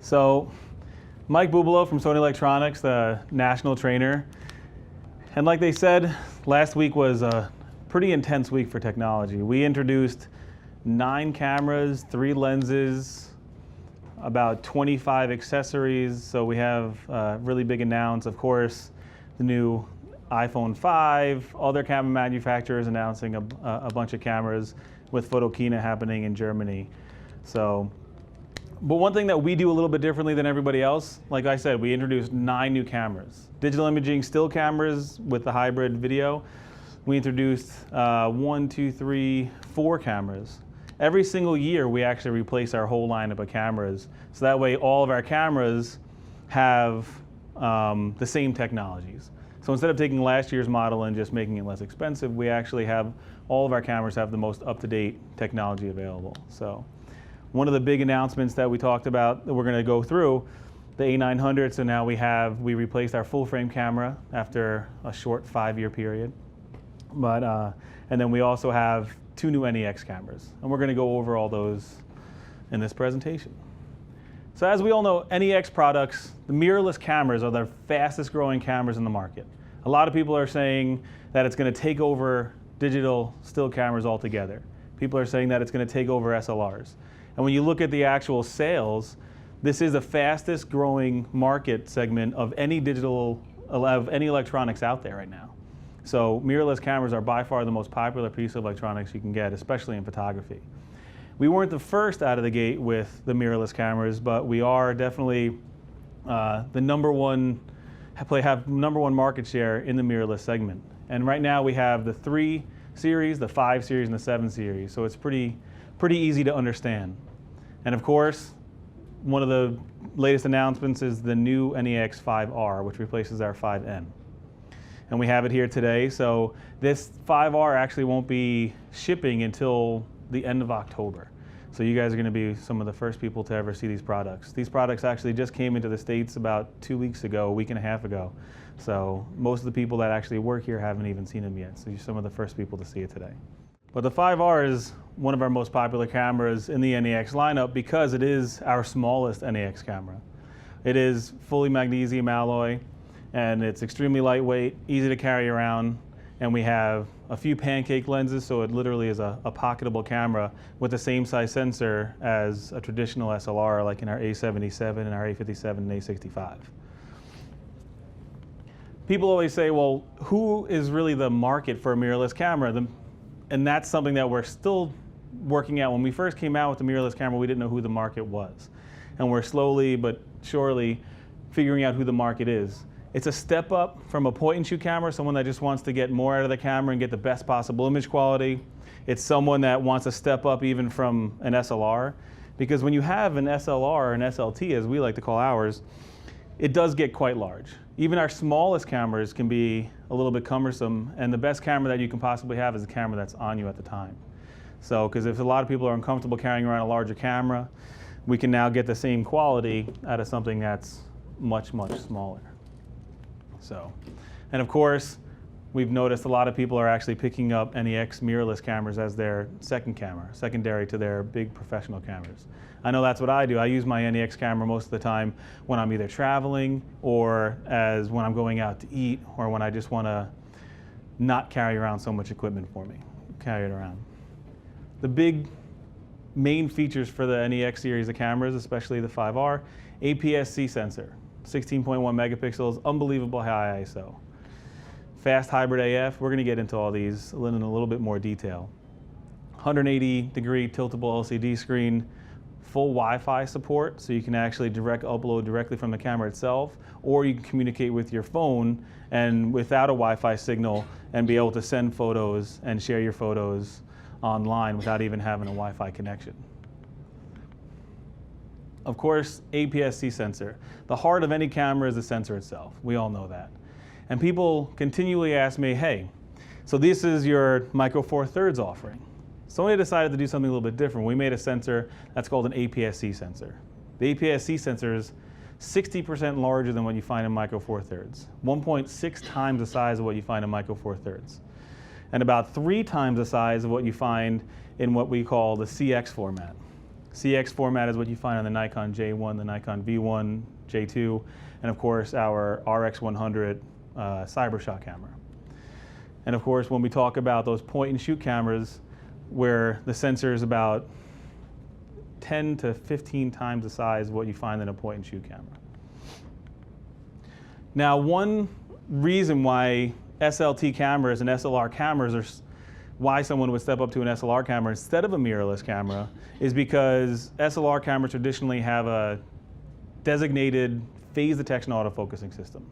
So, Mike Bubolo from Sony Electronics, the national trainer. And like they said, last week was a pretty intense week for technology. We introduced 9 cameras, 3 lenses, about 25 accessories. So we have a really big announce, of course, the new iPhone 5, other camera manufacturers announcing a bunch of cameras with Photokina happening in Germany. So, but one thing that we do a little bit differently than everybody else, like I said, we introduced 9 new cameras. Digital imaging still cameras with the hybrid video. We introduced 1, 2, 3, 4 cameras. Every single year we actually replace our whole lineup of cameras. So that way all of our cameras have the same technologies. So instead of taking last year's model and just making it less expensive, we actually have all of our cameras have the most up-to-date technology available. So one of the big announcements that we talked about that we're going to go through, the A900, so now we replaced our full frame camera after a short 5-year period. And then we also have 2 new NEX cameras, and we're going to go over all those in this presentation. So as we all know, NEX products, the mirrorless cameras are the fastest growing cameras in the market. A lot of people are saying that it's going to take over digital still cameras altogether. People are saying that it's going to take over SLRs. And when you look at the actual sales, this is the fastest growing market segment of any electronics out there right now. So mirrorless cameras are by far the most popular piece of electronics you can get, especially in photography. We weren't the first out of the gate with the mirrorless cameras, but we are definitely have number one market share in the mirrorless segment. And right now we have the 3 series, the 5 series, and the 7 series. So it's pretty easy to understand. And of course, one of the latest announcements is the new NEX 5R, which replaces our 5N. And we have it here today. So this 5R actually won't be shipping until the end of October. So you guys are going to be some of the first people to ever see these products. These products actually just came into the States about 2 weeks ago, a week and a half ago. So most of the people that actually work here haven't even seen them yet. So you're some of the first people to see it today. But the 5R is one of our most popular cameras in the NEX lineup because it is our smallest NEX camera. It is fully magnesium alloy, and it's extremely lightweight, easy to carry around, and we have a few pancake lenses, so it literally is a pocketable camera with the same size sensor as a traditional SLR, like in our A77 and our A57 and A65. People always say, well, who is really the market for a mirrorless camera? And that's something that we're still working out. When we first came out with the mirrorless camera, we didn't know who the market was. And we're slowly but surely figuring out who the market is. It's a step up from a point-and-shoot camera, someone that just wants to get more out of the camera and get the best possible image quality. It's someone that wants to step up even from an SLR. Because when you have an SLR or an SLT, as we like to call ours, it does get quite large. Even our smallest cameras can be a little bit cumbersome, and the best camera that you can possibly have is the camera that's on you at the time. So, because if a lot of people are uncomfortable carrying around a larger camera, we can now get the same quality out of something that's much, much smaller. So, and of course, we've noticed a lot of people are actually picking up NEX mirrorless cameras as their second camera, secondary to their big professional cameras. I know that's what I do. I use my NEX camera most of the time when I'm either traveling or as when I'm going out to eat or when I just want to not carry around so much equipment for me, carry it around. The big main features for the NEX series of cameras, especially the 5R, APS-C sensor, 16.1 megapixels, unbelievable high ISO. Fast hybrid AF, we're going to get into all these in a little bit more detail. 180-degree tiltable LCD screen, full Wi-Fi support, so you can actually upload directly from the camera itself, or you can communicate with your phone and without a Wi-Fi signal and be able to send photos and share your photos online without even having a Wi-Fi connection. Of course, APS-C sensor. The heart of any camera is the sensor itself. We all know that. And people continually ask me, hey, so this is your Micro Four Thirds offering. Sony decided to do something a little bit different. We made a sensor that's called an APS-C sensor. The APS-C sensor is 60% larger than what you find in Micro Four Thirds, 1.6 times the size of what you find in Micro Four Thirds, and about 3 times the size of what you find in what we call the CX format. CX format is what you find on the Nikon J1, the Nikon V1, J2, and of course our Rx100 CyberShot camera. And of course, when we talk about those point and shoot cameras, where the sensor is about 10 to 15 times the size of what you find in a point and shoot camera. Now, one reason why SLT cameras and SLR cameras are why someone would step up to an SLR camera instead of a mirrorless camera is because SLR cameras traditionally have a designated phase detection autofocusing system.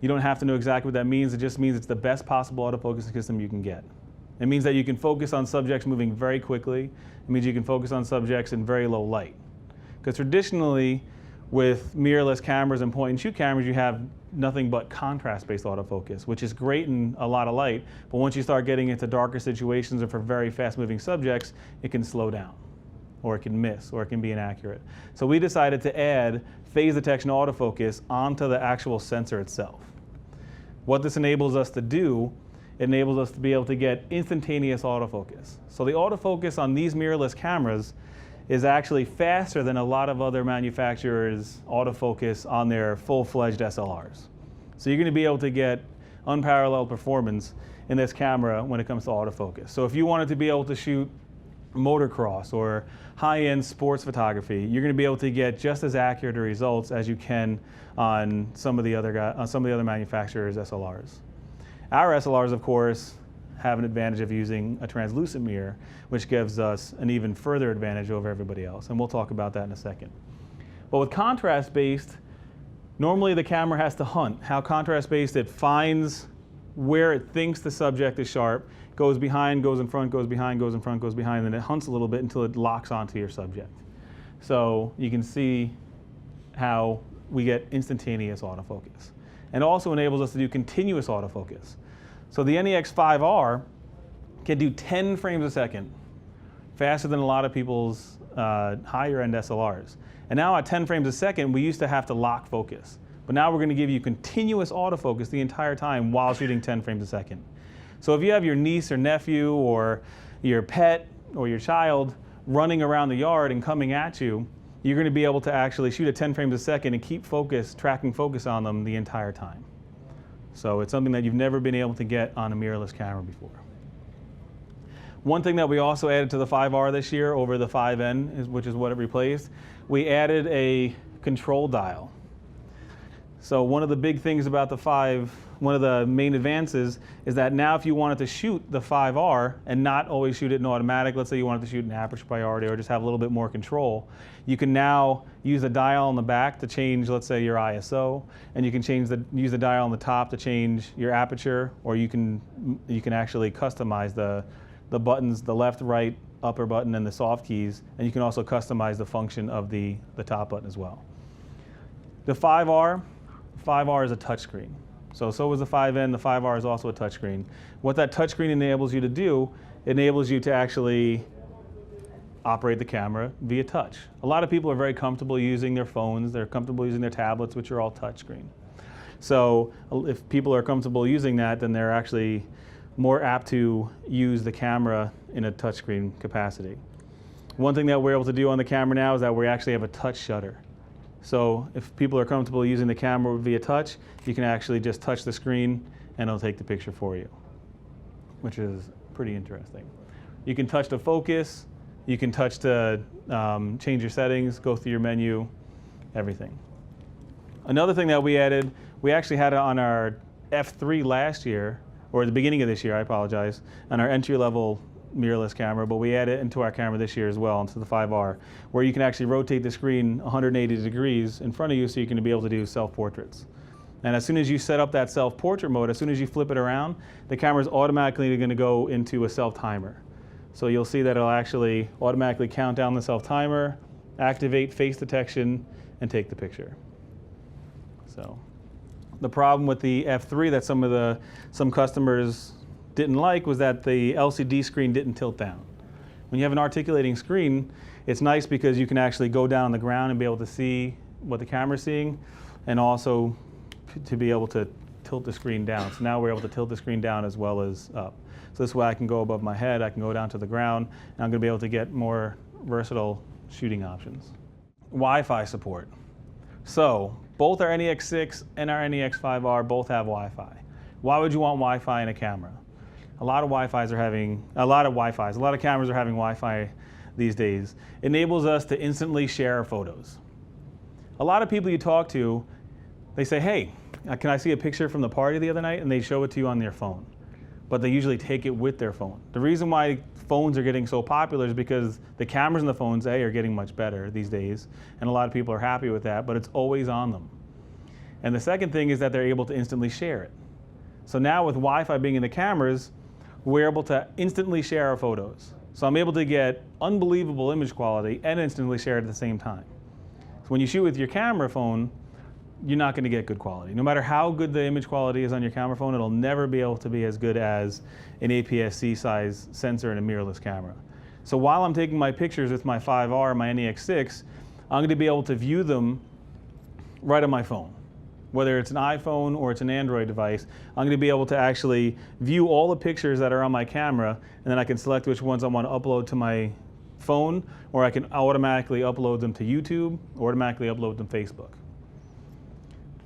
You don't have to know exactly what that means. It just means it's the best possible autofocusing system you can get. It means that you can focus on subjects moving very quickly. It means you can focus on subjects in very low light. Because traditionally, with mirrorless cameras and point and shoot cameras, you have nothing but contrast-based autofocus, which is great in a lot of light, but once you start getting into darker situations or for very fast-moving subjects, it can slow down, or it can miss, or it can be inaccurate. So we decided to add phase detection autofocus onto the actual sensor itself. What this enables us to do, it enables us to be able to get instantaneous autofocus. So the autofocus on these mirrorless cameras is actually faster than a lot of other manufacturers' autofocus on their full-fledged SLRs. So you're going to be able to get unparalleled performance in this camera when it comes to autofocus. So if you wanted to be able to shoot motocross or high-end sports photography, you're going to be able to get just as accurate results as you can on some of the other manufacturers' SLRs. Our SLRs, of course, have an advantage of using a translucent mirror, which gives us an even further advantage over everybody else, and we'll talk about that in a second. But with contrast-based, normally the camera has to hunt. How contrast-based, it finds where it thinks the subject is sharp, goes behind, goes in front, goes behind, goes in front, goes behind, and it hunts a little bit until it locks onto your subject. So you can see how we get instantaneous autofocus. And it also enables us to do continuous autofocus. So the NEX5R can do 10 frames a second, faster than a lot of people's higher-end SLRs. And now at 10 frames a second, we used to have to lock focus. But now we're going to give you continuous autofocus the entire time while shooting 10 frames a second. So if you have your niece or nephew or your pet or your child running around the yard and coming at you, you're going to be able to actually shoot at 10 frames a second and keep focus, tracking focus on them the entire time. So it's something that you've never been able to get on a mirrorless camera before. One thing that we also added to the 5R this year over the 5N, which is what it replaced, we added a control dial. So one of the big things about the 5, one of the main advances is that now if you wanted to shoot the 5R and not always shoot it in automatic, let's say you wanted to shoot in aperture priority or just have a little bit more control, you can now use the dial on the back to change, let's say, your ISO, and you can use the dial on the top to change your aperture, or you can actually customize the buttons, the left, right, upper button, and the soft keys, and you can also customize the function of the top button as well. The 5R is a touchscreen. So is the 5N, the 5R is also a touchscreen. What that touchscreen enables you to do, it enables you to actually operate the camera via touch. A lot of people are very comfortable using their phones, they're comfortable using their tablets, which are all touchscreen. So if people are comfortable using that, then they're actually more apt to use the camera in a touchscreen capacity. One thing that we're able to do on the camera now is that we actually have a touch shutter. So if people are comfortable using the camera via touch, you can actually just touch the screen and it'll take the picture for you, which is pretty interesting. You can touch to focus, you can touch to change your settings, go through your menu, everything. Another thing that we added, we actually had it on our F3 last year, or at the beginning of this year, I apologize, on our entry-level mirrorless camera, but we added it into our camera this year as well, into the 5R, where you can actually rotate the screen 180 degrees in front of you so you can be able to do self-portraits. And as soon as you set up that self-portrait mode, as soon as you flip it around, the camera is automatically going to go into a self-timer. So you'll see that it'll actually automatically count down the self-timer, activate face detection, and take the picture. So the problem with the F3 that some customers didn't like was that the LCD screen didn't tilt down. When you have an articulating screen, it's nice because you can actually go down on the ground and be able to see what the camera's seeing, and also to be able to tilt the screen down. So now we're able to tilt the screen down as well as up. So this way I can go above my head, I can go down to the ground, and I'm going to be able to get more versatile shooting options. Wi-Fi support. So both our Nex 6 and our Nex 5R both have Wi-Fi. Why would you want Wi-Fi in a camera? A lot of cameras are having Wi-Fi these days. It enables us to instantly share our photos. A lot of people you talk to, they say, hey, can I see a picture from the party the other night? And they show it to you on their phone. But they usually take it with their phone. The reason why phones are getting so popular is because the cameras in the phones, are getting much better these days, and a lot of people are happy with that, but it's always on them. And the second thing is that they're able to instantly share it. So now with Wi-Fi being in the cameras, we're able to instantly share our photos. So I'm able to get unbelievable image quality and instantly share it at the same time. So when you shoot with your camera phone, you're not going to get good quality. No matter how good the image quality is on your camera phone, it'll never be able to be as good as an APS-C size sensor in a mirrorless camera. So while I'm taking my pictures with my 5R and my Nex 6, I'm going to be able to view them right on my phone. Whether it's an iPhone or it's an Android device, I'm going to be able to actually view all the pictures that are on my camera, and then I can select which ones I want to upload to my phone, or I can automatically upload them to YouTube, or automatically upload them to Facebook.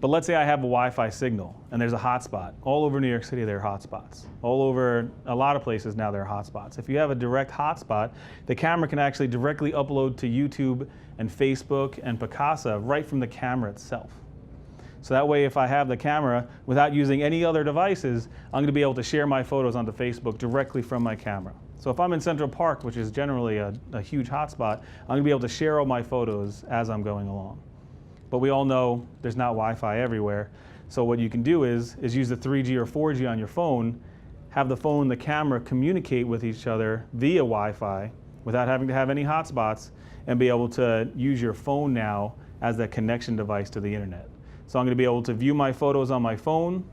But let's say I have a Wi-Fi signal and there's a hotspot. All over New York City there are hotspots. All over a lot of places now there are hotspots. If you have a direct hotspot, the camera can actually directly upload to YouTube and Facebook and Picasa right from the camera itself. So that way if I have the camera, without using any other devices, I'm going to be able to share my photos onto Facebook directly from my camera. So if I'm in Central Park, which is generally a huge hotspot, I'm going to be able to share all my photos as I'm going along. But we all know there's not Wi-Fi everywhere. So what you can do is use the 3G or 4G on your phone, have the phone and the camera communicate with each other via Wi-Fi without having to have any hotspots, and be able to use your phone now as that connection device to the internet. So I'm going to be able to view my photos on my phone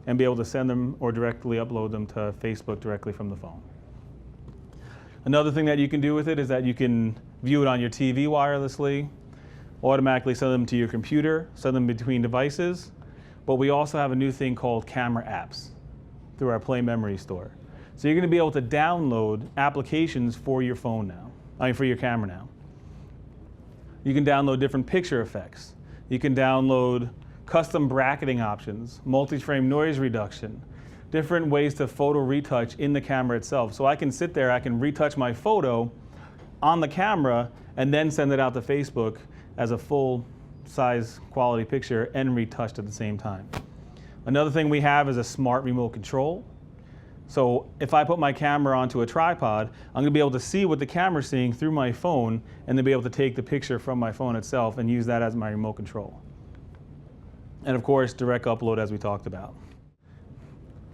and be able to send them or directly upload them to Facebook directly from the phone. Another thing that you can do with it is that you can view it on your TV wirelessly, automatically send them to your computer, send them between devices. But we also have a new thing called camera apps through our Play Memory store. So you're going to be able to download applications for your phone now, for your camera now. You can download different picture effects. You can download custom bracketing options, multi-frame noise reduction, different ways to photo retouch in the camera itself. So I can sit there, I can retouch my photo on the camera and then send it out to Facebook as a full size quality picture and retouched at the same time. Another thing we have is a smart remote control. So if I put my camera onto a tripod, I'm going to be able to see what the camera's seeing through my phone and then be able to take the picture from my phone itself and use that as my remote control. And of course, direct upload as we talked about.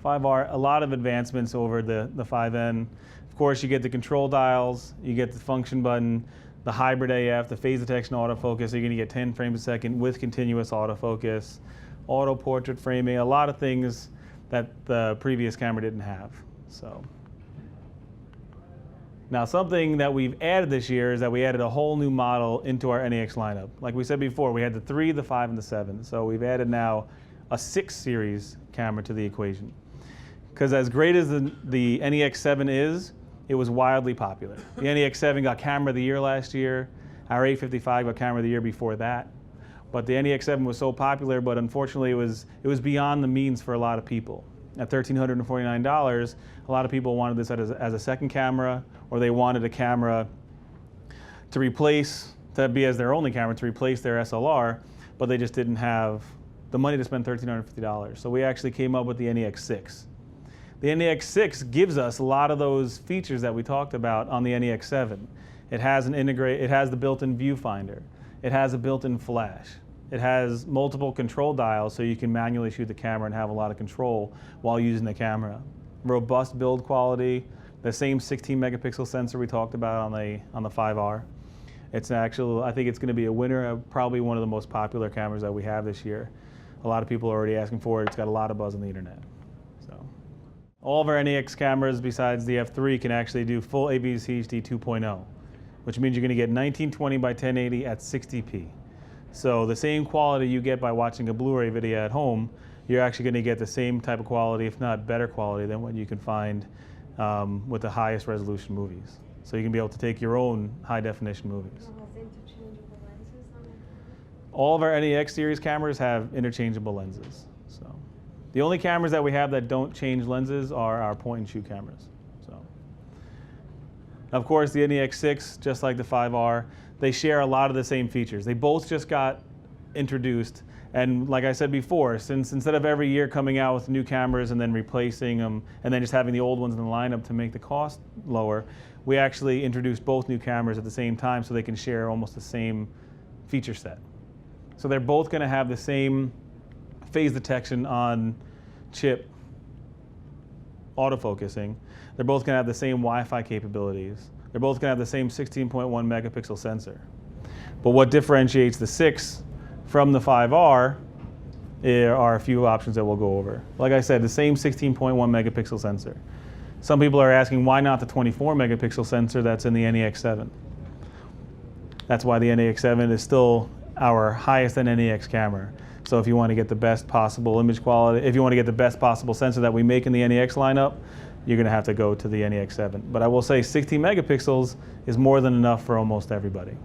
5R, a lot of advancements over the 5N. Of course, you get the control dials, you get the function button, the hybrid AF, the phase detection autofocus. So you're going to get 10 frames a second with continuous autofocus, auto portrait framing, a lot of things that the previous camera didn't have. So now something that we've added this year is that we added a whole new model into our Nex lineup. Like we said before, we had the 3, the 5, and the 7. So we've added now a 6 series camera to the equation. Because as great as the Nex 7 is, it was wildly popular. The Nex 7 got Camera of the Year last year. Our 855 got Camera of the Year before that. But the Nex 7 was so popular, but unfortunately it was beyond the means for a lot of people. At $1,349, a lot of people wanted this as a second camera, or they wanted a camera to be as their only camera, to replace their SLR, but they just didn't have the money to spend $1,350. So we actually came up with the Nex 6. The Nex 6 gives us a lot of those features that we talked about on the Nex 7. It has the built-in viewfinder. It has a built-in flash. It has multiple control dials so you can manually shoot the camera and have a lot of control while using the camera. Robust build quality, the same 16 megapixel sensor we talked about on the 5R. It's actually, I think it's going to be a winner, probably one of the most popular cameras that we have this year. A lot of people are already asking for it. It's got a lot of buzz on the internet. So, all of our Nex cameras besides the F3 can actually do full APS-C HD 2.0. Which means you're going to get 1920 by 1080 at 60p. So the same quality you get by watching a Blu-ray video at home, you're actually going to get the same type of quality, if not better quality, than what you can find with the highest resolution movies. So you can be able to take your own high definition movies. Interchangeable lenses on it? All of our NEX series cameras have interchangeable lenses. So the only cameras that we have that don't change lenses are our point and shoot cameras. So of course the Nex Six, just like the 5R, they share a lot of the same features. They both just got introduced, and like I said before, since instead of every year coming out with new cameras and then replacing them and then just having the old ones in the lineup to make the cost lower, we actually introduced both new cameras at the same time so they can share almost the same feature set. So they're both going to have the same phase detection on chip autofocusing. They're both going to have the same Wi-Fi capabilities. They're both going to have the same 16.1 megapixel sensor. But what differentiates the 6 from the 5R are a few options that we'll go over. Like I said, the same 16.1 megapixel sensor. Some people are asking why not the 24 megapixel sensor that's in the NEX 7. That's why the NEX 7 is still our highest end NEX camera. So if you want to get the best possible image quality, if you want to get the best possible sensor that we make in the NEX lineup, you're going to have to go to the NEX 7. But I will say 16 megapixels is more than enough for almost everybody.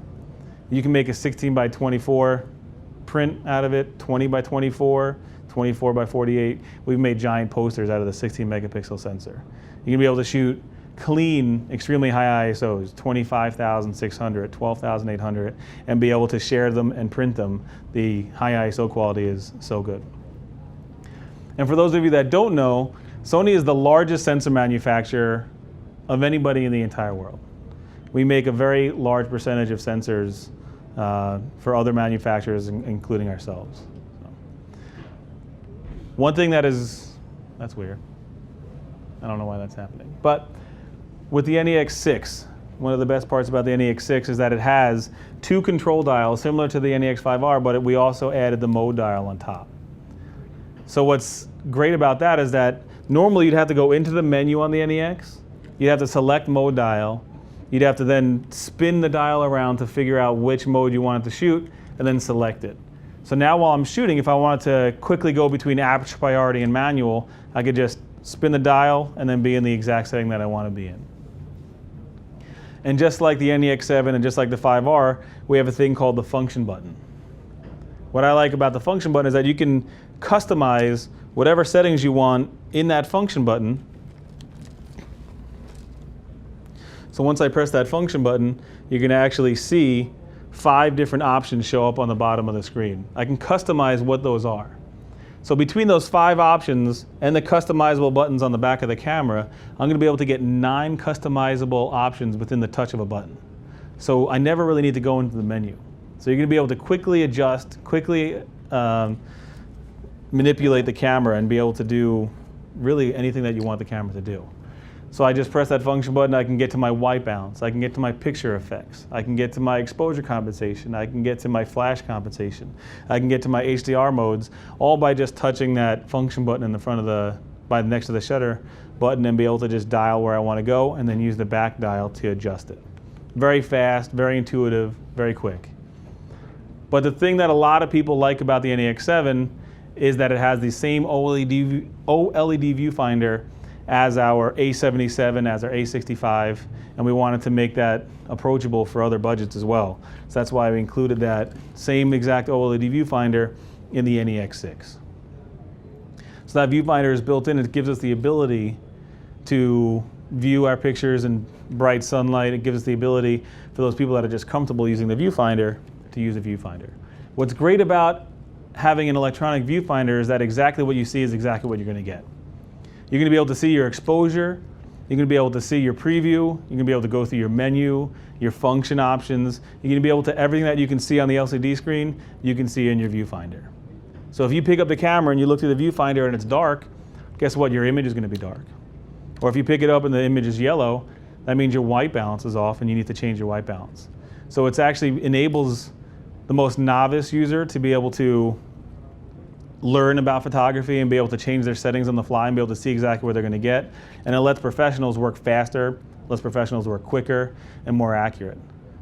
You can make a 16 by 24 print out of it, 20 by 24, 24 by 48. We've made giant posters out of the 16 megapixel sensor. You can be able to shoot clean, extremely high ISOs, 25,600, 12,800, and be able to share them and print them. The high ISO quality is so good. And for those of you that don't know, Sony is the largest sensor manufacturer of anybody in the entire world. We make a very large percentage of sensors for other manufacturers, including ourselves. So. One thing that's weird. I don't know why that's happening. But with the NEX 6, one of the best parts about the NEX 6 is that it has 2 control dials similar to the NEX 5R, but we also added the mode dial on top. So what's great about that is that normally you'd have to go into the menu on the NEX, you'd have to select mode dial, you'd have to then spin the dial around to figure out which mode you wanted to shoot, and then select it. So now while I'm shooting, if I wanted to quickly go between aperture priority and manual, I could just spin the dial and then be in the exact setting that I want to be in. And just like the NEX 7 and just like the 5R, we have a thing called the function button. What I like about the function button is that you can customize whatever settings you want in that function button. So once I press that function button, you can actually see 5 different options show up on the bottom of the screen. I can customize what those are. So between those 5 options and the customizable buttons on the back of the camera, I'm going to be able to get 9 customizable options within the touch of a button. So I never really need to go into the menu. So you're going to be able to quickly adjust, quickly manipulate the camera and be able to do really anything that you want the camera to do. So I just press that function button, I can get to my white balance, I can get to my picture effects, I can get to my exposure compensation, I can get to my flash compensation, I can get to my HDR modes, all by just touching that function button in the front of next to the shutter button and be able to just dial where I want to go and then use the back dial to adjust it. Very fast, very intuitive, very quick. But the thing that a lot of people like about the NEX 7 is that it has the same OLED viewfinder as our A77, as our A65, and we wanted to make that approachable for other budgets as well. So that's why we included that same exact OLED viewfinder in the NEX 6. So that viewfinder is built in, it gives us the ability to view our pictures in bright sunlight. It gives us the ability for those people that are just comfortable using the viewfinder to use the viewfinder. What's great about having an electronic viewfinder is that exactly what you see is exactly what you're going to get. You're going to be able to see your exposure, you're going to be able to see your preview, you're going to be able to go through your menu, your function options, you're going to be able to, everything that you can see on the LCD screen, you can see in your viewfinder. So if you pick up the camera and you look through the viewfinder and it's dark, guess what, your image is going to be dark. Or if you pick it up and the image is yellow, that means your white balance is off and you need to change your white balance. So it actually enables the most novice user to be able to learn about photography and be able to change their settings on the fly and be able to see exactly where they're going to get. And it lets professionals work faster, lets professionals work quicker and more accurate.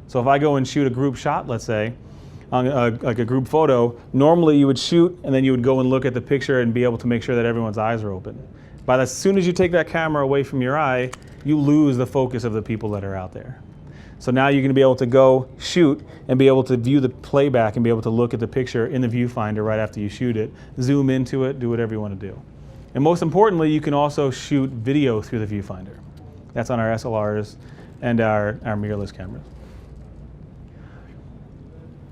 So if I go and shoot a group shot, let's say, on like a group photo, normally you would shoot and then you would go and look at the picture and be able to make sure that everyone's eyes are open. As soon as you take that camera away from your eye, you lose the focus of the people that are out there. So now you're going to be able to go shoot and be able to view the playback and be able to look at the picture in the viewfinder right after you shoot it, zoom into it, do whatever you want to do. And most importantly, you can also shoot video through the viewfinder. That's on our SLRs and our mirrorless cameras.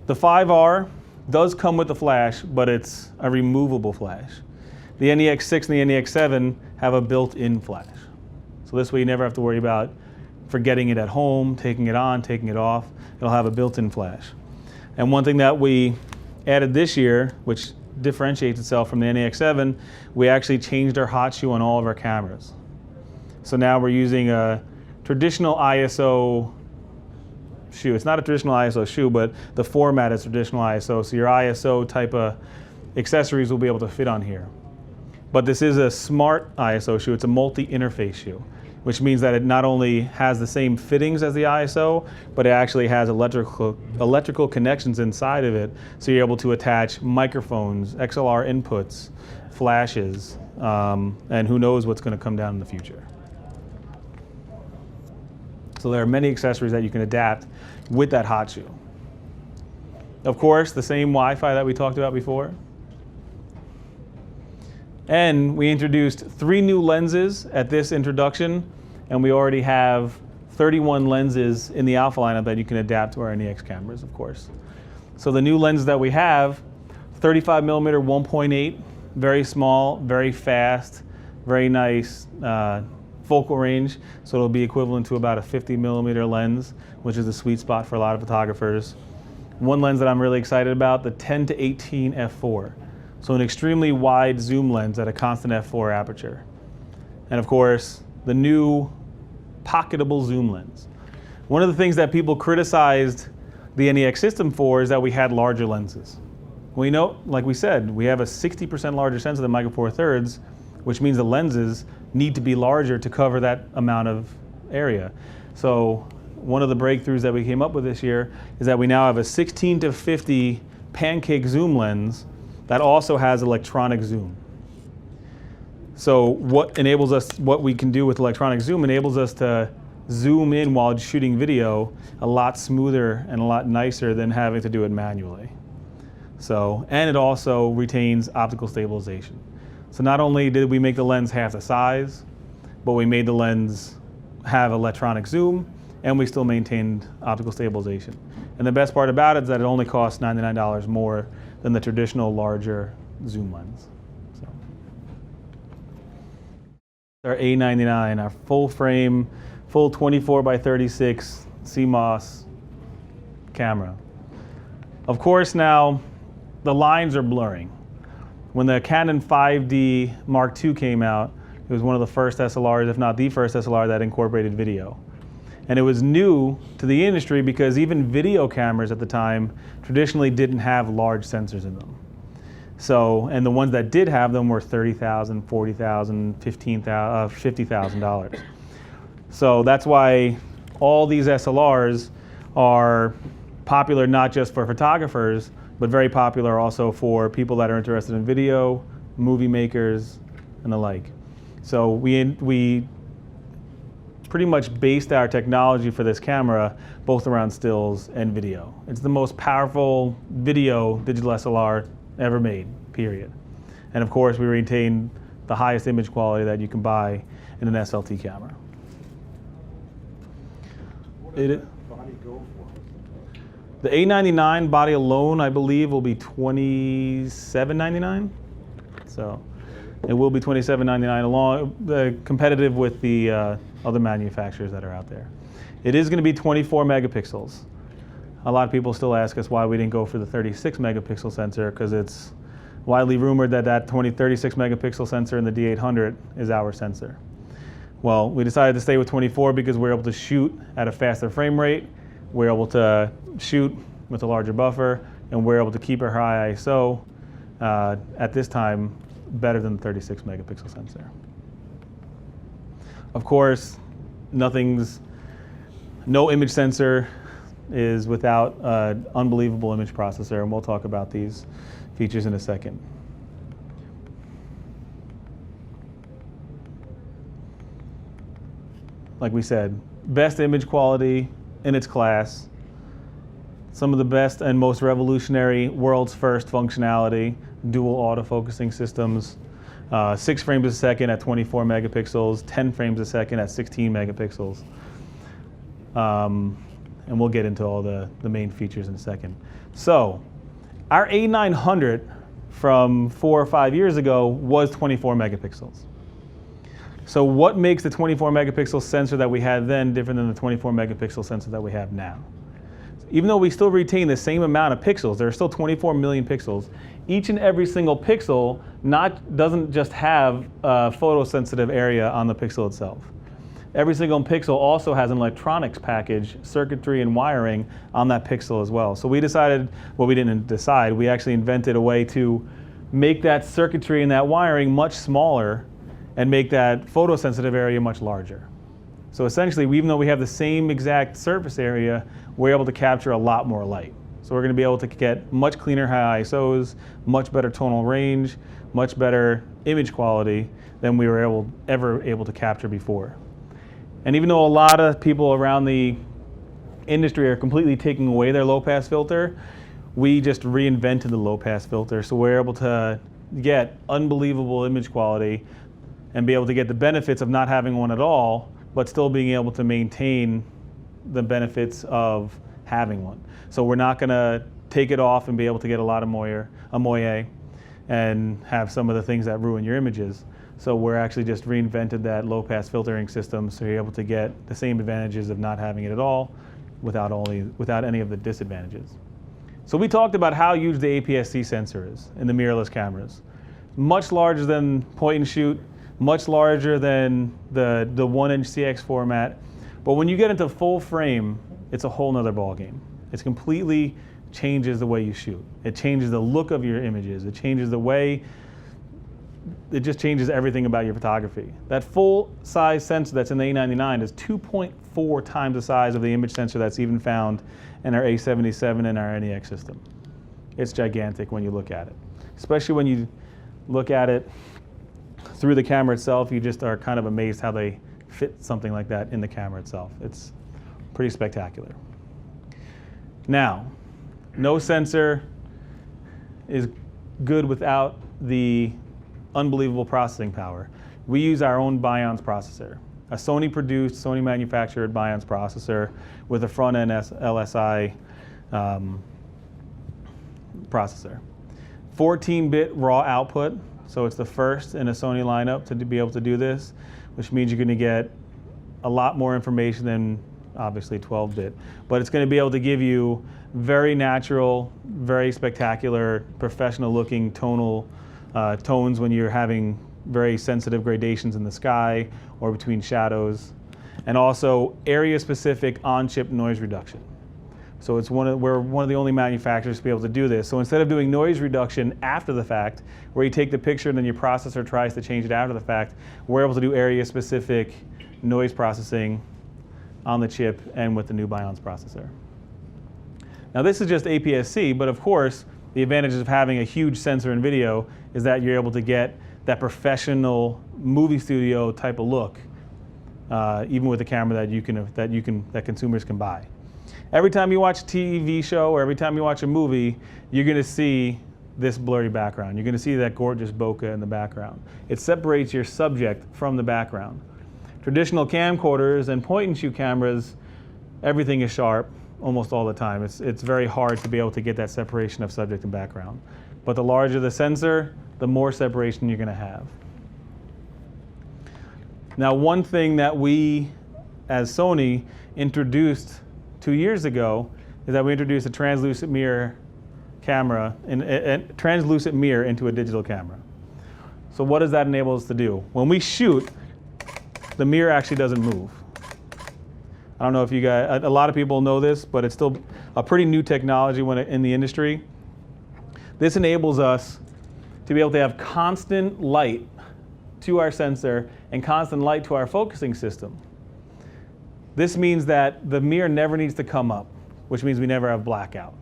The 5R does come with the flash, but it's a removable flash. The Nex Six and the Nex 7 have a built-in flash. So this way you never have to worry about forgetting it at home, taking it on, taking it off. It'll have a built-in flash. And one thing that we added this year, which differentiates itself from the Nex 7, we actually changed our hot shoe on all of our cameras. So now we're using a traditional ISO shoe. It's not a traditional ISO shoe, but the format is traditional ISO. So your ISO type of accessories will be able to fit on here. But this is a smart ISO shoe. It's a multi-interface shoe, which means that it not only has the same fittings as the ISO, but it actually has electrical connections inside of it. So you're able to attach microphones, XLR inputs, flashes, and who knows what's going to come down in the future. So there are many accessories that you can adapt with that hot shoe. Of course, the same Wi-Fi that we talked about before. And we introduced 3 new lenses at this introduction, and we already have 31 lenses in the Alpha lineup that you can adapt to our Nex cameras, of course. So the new lenses that we have, 35mm 1.8, very small, very fast, very nice focal range. So it'll be equivalent to about a 50mm lens, which is a sweet spot for a lot of photographers. One lens that I'm really excited about, the 10-18 f4. So an extremely wide zoom lens at a constant f4 aperture. And of course, the new pocketable zoom lens. One of the things that people criticized the Nex system for is that we had larger lenses. We know, like we said, we have a 60% larger sensor than Micro Four Thirds, which means the lenses need to be larger to cover that amount of area. So one of the breakthroughs that we came up with this year is that we now have a 16-50 pancake zoom lens that also has electronic zoom. So what we can do with electronic zoom enables us to zoom in while shooting video a lot smoother and a lot nicer than having to do it manually. So, and it also retains optical stabilization. So not only did we make the lens half the size, but we made the lens have electronic zoom, and we still maintained optical stabilization. And the best part about it is that it only costs $99 more than the traditional larger zoom lens. So. Our A99, our full frame, full 24x36 CMOS camera. Of course now, the lines are blurring. When the Canon 5D Mark II came out, it was one of the first SLRs, if not the first SLR, that incorporated video. And it was new to the industry because even video cameras at the time traditionally didn't have large sensors in them. So, and the ones that did have them were $30,000, $40,000, $50,000. So that's why all these SLRs are popular not just for photographers, but very popular also for people that are interested in video, movie makers, and the like. So we pretty much based our technology for this camera both around stills and video. It's the most powerful video digital SLR ever made, period. And of course, we retain the highest image quality that you can buy in an SLT camera. What does that body go for? The A99 body alone, I believe, will be $27.99. So it will be $27.99 along competitive with the other manufacturers that are out there. It is going to be 24 megapixels. A lot of people still ask us why we didn't go for the 36 megapixel sensor, because it's widely rumored that that 36 megapixel sensor in the D800 is our sensor. Well, we decided to stay with 24 because we're able to shoot at a faster frame rate, we're able to shoot with a larger buffer, and we're able to keep our high ISO at this time better than the 36 megapixel sensor. Of course, no image sensor is without an unbelievable image processor, and we'll talk about these features in a second. like we said, best image quality in its class, some of the best and most revolutionary world's first functionality, dual autofocusing systems, 6 frames a second at 24 megapixels, 10 frames a second at 16 megapixels. And we'll get into all the main features in a second. So our A900 from 4 or 5 years ago was 24 megapixels. So what makes the 24 megapixel sensor that we had then different than the 24 megapixel sensor that we have now? Even though we still retain the same amount of pixels, there are still 24 million pixels. Each and every single pixel doesn't just have a photosensitive area on the pixel itself. Every single pixel also has an electronics package, circuitry and wiring on that pixel as well. So we decided, well, we didn't decide, we actually invented a way to make that circuitry and that wiring much smaller and make that photosensitive area much larger. So essentially, even though we have the same exact surface area, we're able to capture a lot more light. So we're going to be able to get much cleaner high ISOs, much better tonal range, much better image quality than we were ever able to capture before. And even though a lot of people around the industry are completely taking away their low-pass filter, we just reinvented the low-pass filter. So we're able to get unbelievable image quality and be able to get the benefits of not having one at all, but still being able to maintain the benefits of having one. So we're not going to take it off and be able to get a lot of moire and have some of the things that ruin your images. So we're actually just reinvented that low-pass filtering system, so you're able to get the same advantages of not having it at all without any of the disadvantages. So we talked about how huge the APS-C sensor is in the mirrorless cameras. Much larger than point and shoot, much larger than the 1-inch CX format. But when you get into full frame, it's a whole nother ballgame. It completely changes the way you shoot. It changes the look of your images. It changes the way, it just changes everything about your photography. That full-size sensor that's in the A99 is 2.4 times the size of the image sensor that's even found in our A77 and our NEX system. It's gigantic when you look at it. Especially when you look at it through the camera itself, you just are kind of amazed how they fit something like that in the camera itself. It's pretty spectacular. Now, no sensor is good without the unbelievable processing power. We use our own Bions processor, a Sony produced, Sony manufactured Bions processor with a front end LSI processor. 14-bit raw output, so it's the first in a Sony lineup to be able to do this, which means you're going to get a lot more information than obviously 12-bit. But it's going to be able to give you very natural, very spectacular, professional-looking tonal tones when you're having very sensitive gradations in the sky or between shadows, and also area-specific on-chip noise reduction. So we're one of the only manufacturers to be able to do this. So instead of doing noise reduction after the fact, where you take the picture and then your processor tries to change it after the fact, we're able to do area-specific noise processing on the chip and with the new Bions processor. Now this is just APS-C, but of course, the advantages of having a huge sensor in video is that you're able to get that professional movie studio type of look, even with a camera that consumers can buy. Every time you watch a TV show or every time you watch a movie, you're going to see this blurry background. You're going to see that gorgeous bokeh in the background. It separates your subject from the background. Traditional camcorders and point-and-shoot cameras, everything is sharp almost all the time. It's very hard to be able to get that separation of subject and background. But the larger the sensor, the more separation you're going to have. Now, one thing that we, as Sony, introduced 2 years ago is that we introduced a translucent mirror camera, a translucent mirror into a digital camera. So what does that enable us to do? When we shoot, the mirror actually doesn't move. I don't know if you guys, a lot of people know this, but it's still a pretty new technology in the industry. This enables us to be able to have constant light to our sensor and constant light to our focusing system. This means that the mirror never needs to come up, which means we never have blackout.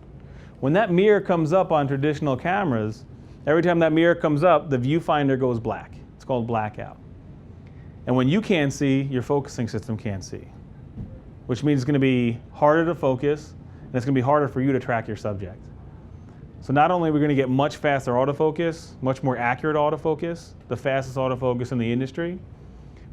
When that mirror comes up on traditional cameras, every time that mirror comes up, the viewfinder goes black. It's called blackout. And when you can't see, your focusing system can't see, which means it's going to be harder to focus, and it's going to be harder for you to track your subject. So not only are we going to get much faster autofocus, much more accurate autofocus, the fastest autofocus in the industry,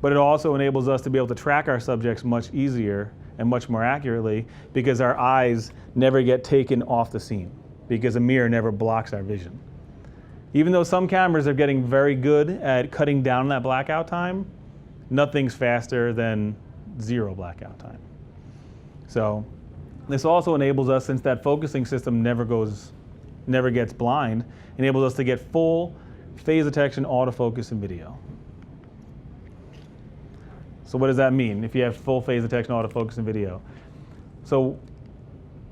but it also enables us to be able to track our subjects much easier and much more accurately because our eyes never get taken off the scene, because a mirror never blocks our vision. Even though some cameras are getting very good at cutting down that blackout time, nothing's faster than 0 blackout time. So this also enables us, since that focusing system never gets blind, enables us to get full phase detection autofocus in video. So what does that mean if you have full phase detection autofocus in video? So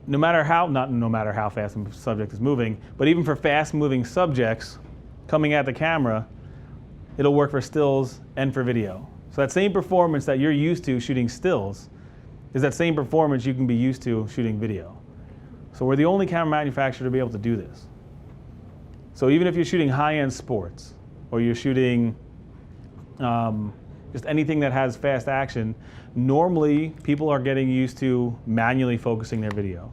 not no matter how fast the subject is moving, but even for fast moving subjects coming at the camera, it'll work for stills and for video. So that same performance that you're used to shooting stills is that same performance you can be used to shooting video. So we're the only camera manufacturer to be able to do this. So even if you're shooting high-end sports, or you're shooting just anything that has fast action, normally people are getting used to manually focusing their video.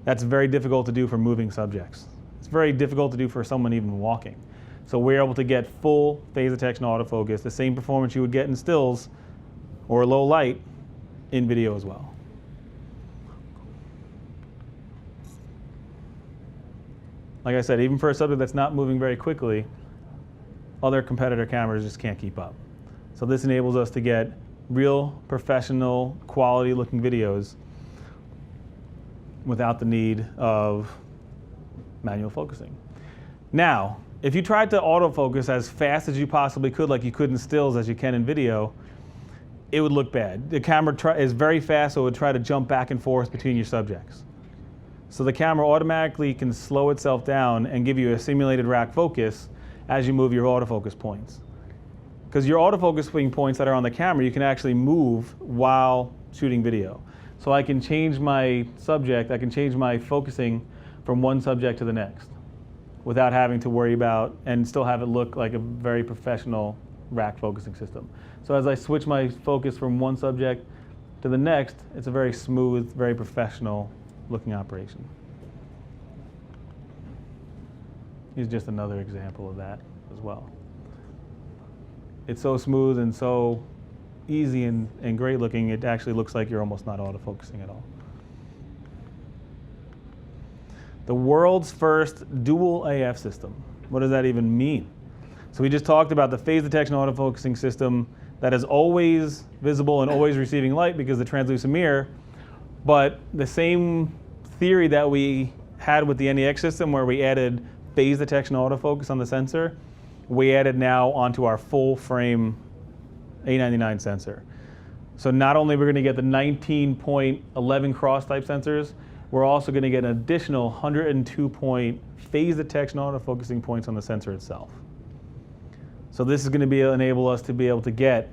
That's very difficult to do for moving subjects. It's very difficult to do for someone even walking. So we're able to get full phase detection autofocus, the same performance you would get in stills or low light in video as well. Like I said, even for a subject that's not moving very quickly, other competitor cameras just can't keep up. So this enables us to get real professional quality looking videos without the need of manual focusing. Now, if you tried to autofocus as fast as you possibly could, like you could in stills as you can in video, it would look bad. The camera is very fast, so it would try to jump back and forth between your subjects. So the camera automatically can slow itself down and give you a simulated rack focus as you move your autofocus points. Because your autofocusing points that are on the camera, you can actually move while shooting video. So I can change my subject, I can change my focusing from one subject to the next without having to worry about and still have it look like a very professional rack focusing system. So as I switch my focus from one subject to the next, it's a very smooth, very professional looking operation. Here's just another example of that as well. It's so smooth and so easy and great looking, it actually looks like you're almost not autofocusing at all. The world's first dual AF system. What does that even mean? So we just talked about the phase detection autofocusing system that is always visible and always receiving light because of the translucent mirror, but the same theory that we had with the NEX system where we added phase detection autofocus on the sensor, we added now onto our full frame A99 sensor. So not only we're going to get the 19.11 cross type sensors, we're also going to get an additional 102 point phase detection autofocusing points on the sensor itself. So this is going to enable us to be able to get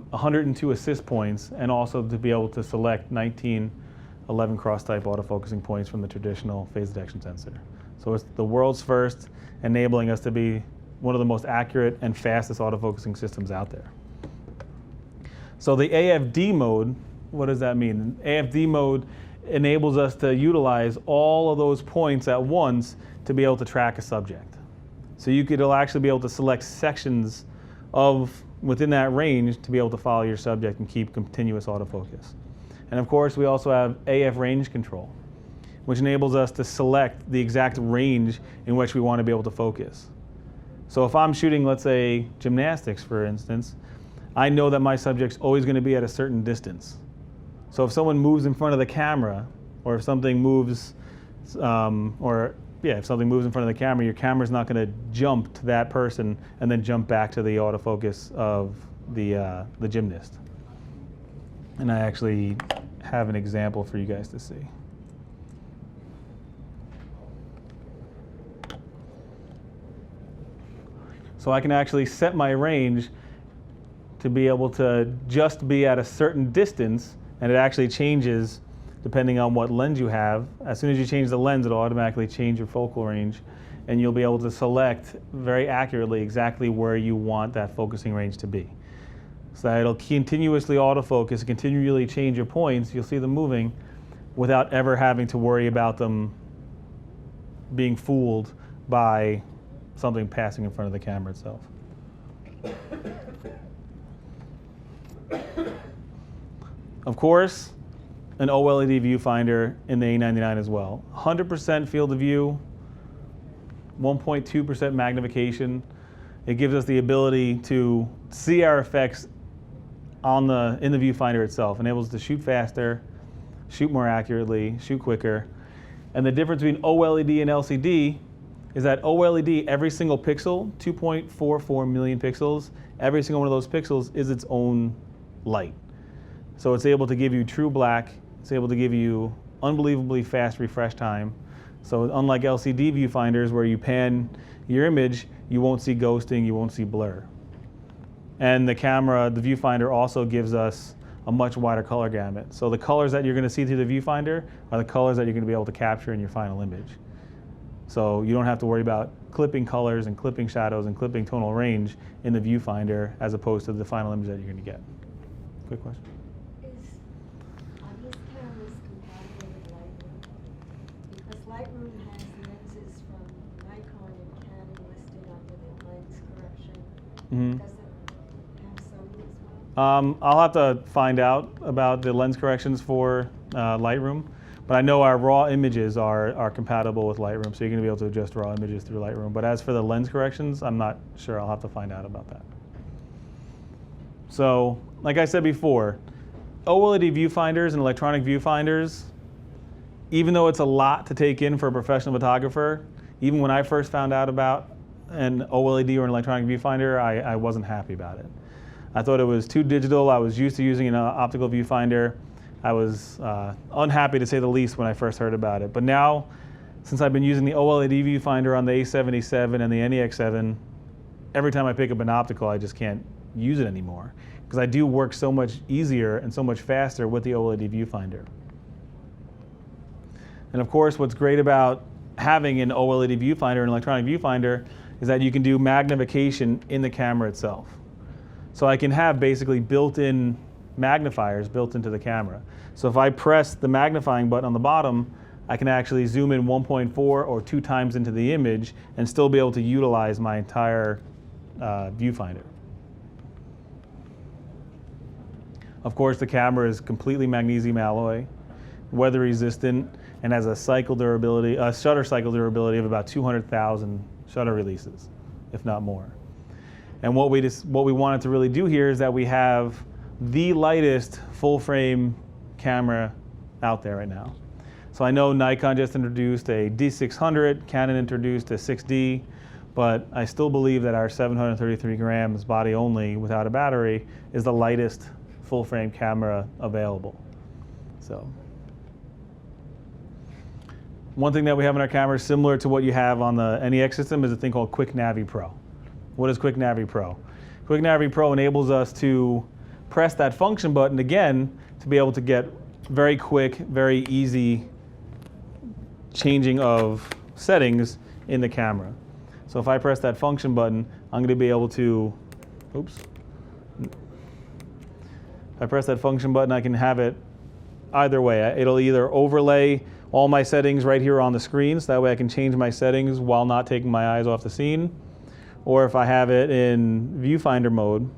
102 assist points and also to be able to select 1911 cross type autofocusing points from the traditional phase detection sensor. So it's the world's first, enabling us to be one of the most accurate and fastest autofocusing systems out there. So the Afd mode, what does that mean? Afd mode enables us to utilize all of those points at once to be able to track a subject. So you'll actually be able to select sections within that range to be able to follow your subject and keep continuous autofocus. And of course, we also have AF range control, which enables us to select the exact range in which we want to be able to focus. So if I'm shooting, let's say, gymnastics, for instance, I know that my subject's always going to be at a certain distance. So if someone moves in front of the camera, or if something moves, if something moves in front of the camera, your camera's not going to jump to that person and then jump back to the autofocus of the gymnast. And I actually have an example for you guys to see. So I can actually set my range to be able to just be at a certain distance, and it actually changes depending on what lens you have. As soon as you change the lens, it'll automatically change your focal range, and you'll be able to select very accurately exactly where you want that focusing range to be. So that it'll continuously autofocus, continually change your points. You'll see them moving without ever having to worry about them being fooled by something passing in front of the camera itself. Of course, an OLED viewfinder in the A99 as well. 100% field of view, 1.2% magnification. It gives us the ability to see our effects in the viewfinder itself. Enables us to shoot faster, shoot more accurately, shoot quicker. And the difference between OLED and LCD is that OLED, every single pixel, 2.44 million pixels, every single one of those pixels is its own light. So it's able to give you true black. It's able to give you unbelievably fast refresh time. So unlike LCD viewfinders where you pan your image, you won't see ghosting, you won't see blur. And the camera, the viewfinder also gives us a much wider color gamut. So the colors that you're going to see through the viewfinder are the colors that you're going to be able to capture in your final image. So you don't have to worry about clipping colors and clipping shadows and clipping tonal range in the viewfinder as opposed to the final image that you're going to get. Quick question. Are these cameras compatible with Lightroom? Because Lightroom has lenses from Nikon and Canon listed under the lens correction. Mm-hmm. Does it have Sony as well? I'll have to find out about the lens corrections for Lightroom, but I know our raw images are compatible with Lightroom, so you're going to be able to adjust raw images through Lightroom. But as for the lens corrections, I'm not sure. I'll have to find out about that. So, like I said before, OLED viewfinders and electronic viewfinders, even though it's a lot to take in for a professional photographer, even when I first found out about an OLED or an electronic viewfinder, I wasn't happy about it. I thought it was too digital. I was used to using an optical viewfinder. I was unhappy to say the least when I first heard about it. But now, since I've been using the OLED viewfinder on the A77 and the NEX7, every time I pick up an optical, I just can't use it anymore because I do work so much easier and so much faster with the OLED viewfinder. And of course, what's great about having an OLED viewfinder, an electronic viewfinder, is that you can do magnification in the camera itself. So I can have basically built-in magnifiers built into the camera. So if I press the magnifying button on the bottom, I can actually zoom in 1.4 or 2 times into the image and still be able to utilize my entire viewfinder. Of course, the camera is completely magnesium alloy, weather resistant, and has a shutter cycle durability of about 200,000 shutter releases, if not more. And what we wanted to really do here is that we have the lightest full frame camera out there right now. So I know Nikon just introduced a D600, Canon introduced a 6D, but I still believe that our 733 grams body only without a battery is the lightest full frame camera available. So one thing that we have in our camera similar to what you have on the NEX system is a thing called Quick Navi Pro. What is Quick Navi Pro? Quick Navi Pro enables us to press that function button again to be able to get very quick, very easy changing of settings in the camera. So if I press that function button, I'm going to be able to, oops. If I press that function button, I can have it either way. It'll either overlay all my settings right here on the screen, so that way I can change my settings while not taking my eyes off the scene. Or if I have it in viewfinder mode,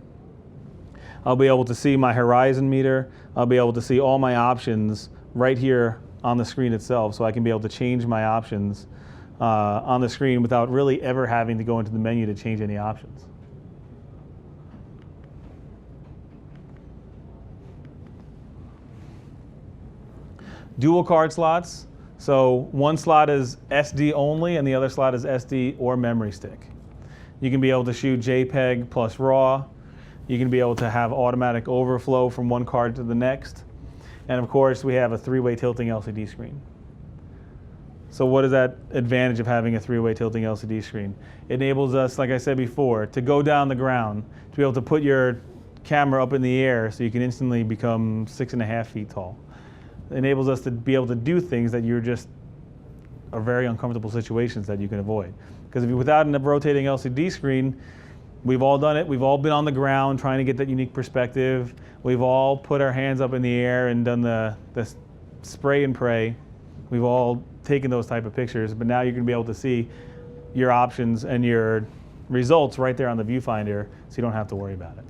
I'll be able to see my horizon meter. I'll be able to see all my options right here on the screen itself, so I can be able to change my options on the screen without really ever having to go into the menu to change any options. Dual card slots. So one slot is SD only and the other slot is SD or memory stick. You can be able to shoot JPEG plus RAW. You can be able to have automatic overflow from one card to the next. And of course, we have a 3-way tilting LCD screen. So what is that advantage of having a 3-way tilting LCD screen? It enables us, like I said before, to go down the ground, to be able to put your camera up in the air so you can instantly become 6.5 feet tall. It enables us to be able to do things that are very uncomfortable situations that you can avoid. Because if you're without a rotating LCD screen, We've all done it. We've all been on the ground trying to get that unique perspective. We've all put our hands up in the air and done the spray and pray. We've all taken those type of pictures, but now you're going to be able to see your options and your results right there on the viewfinder, so you don't have to worry about it.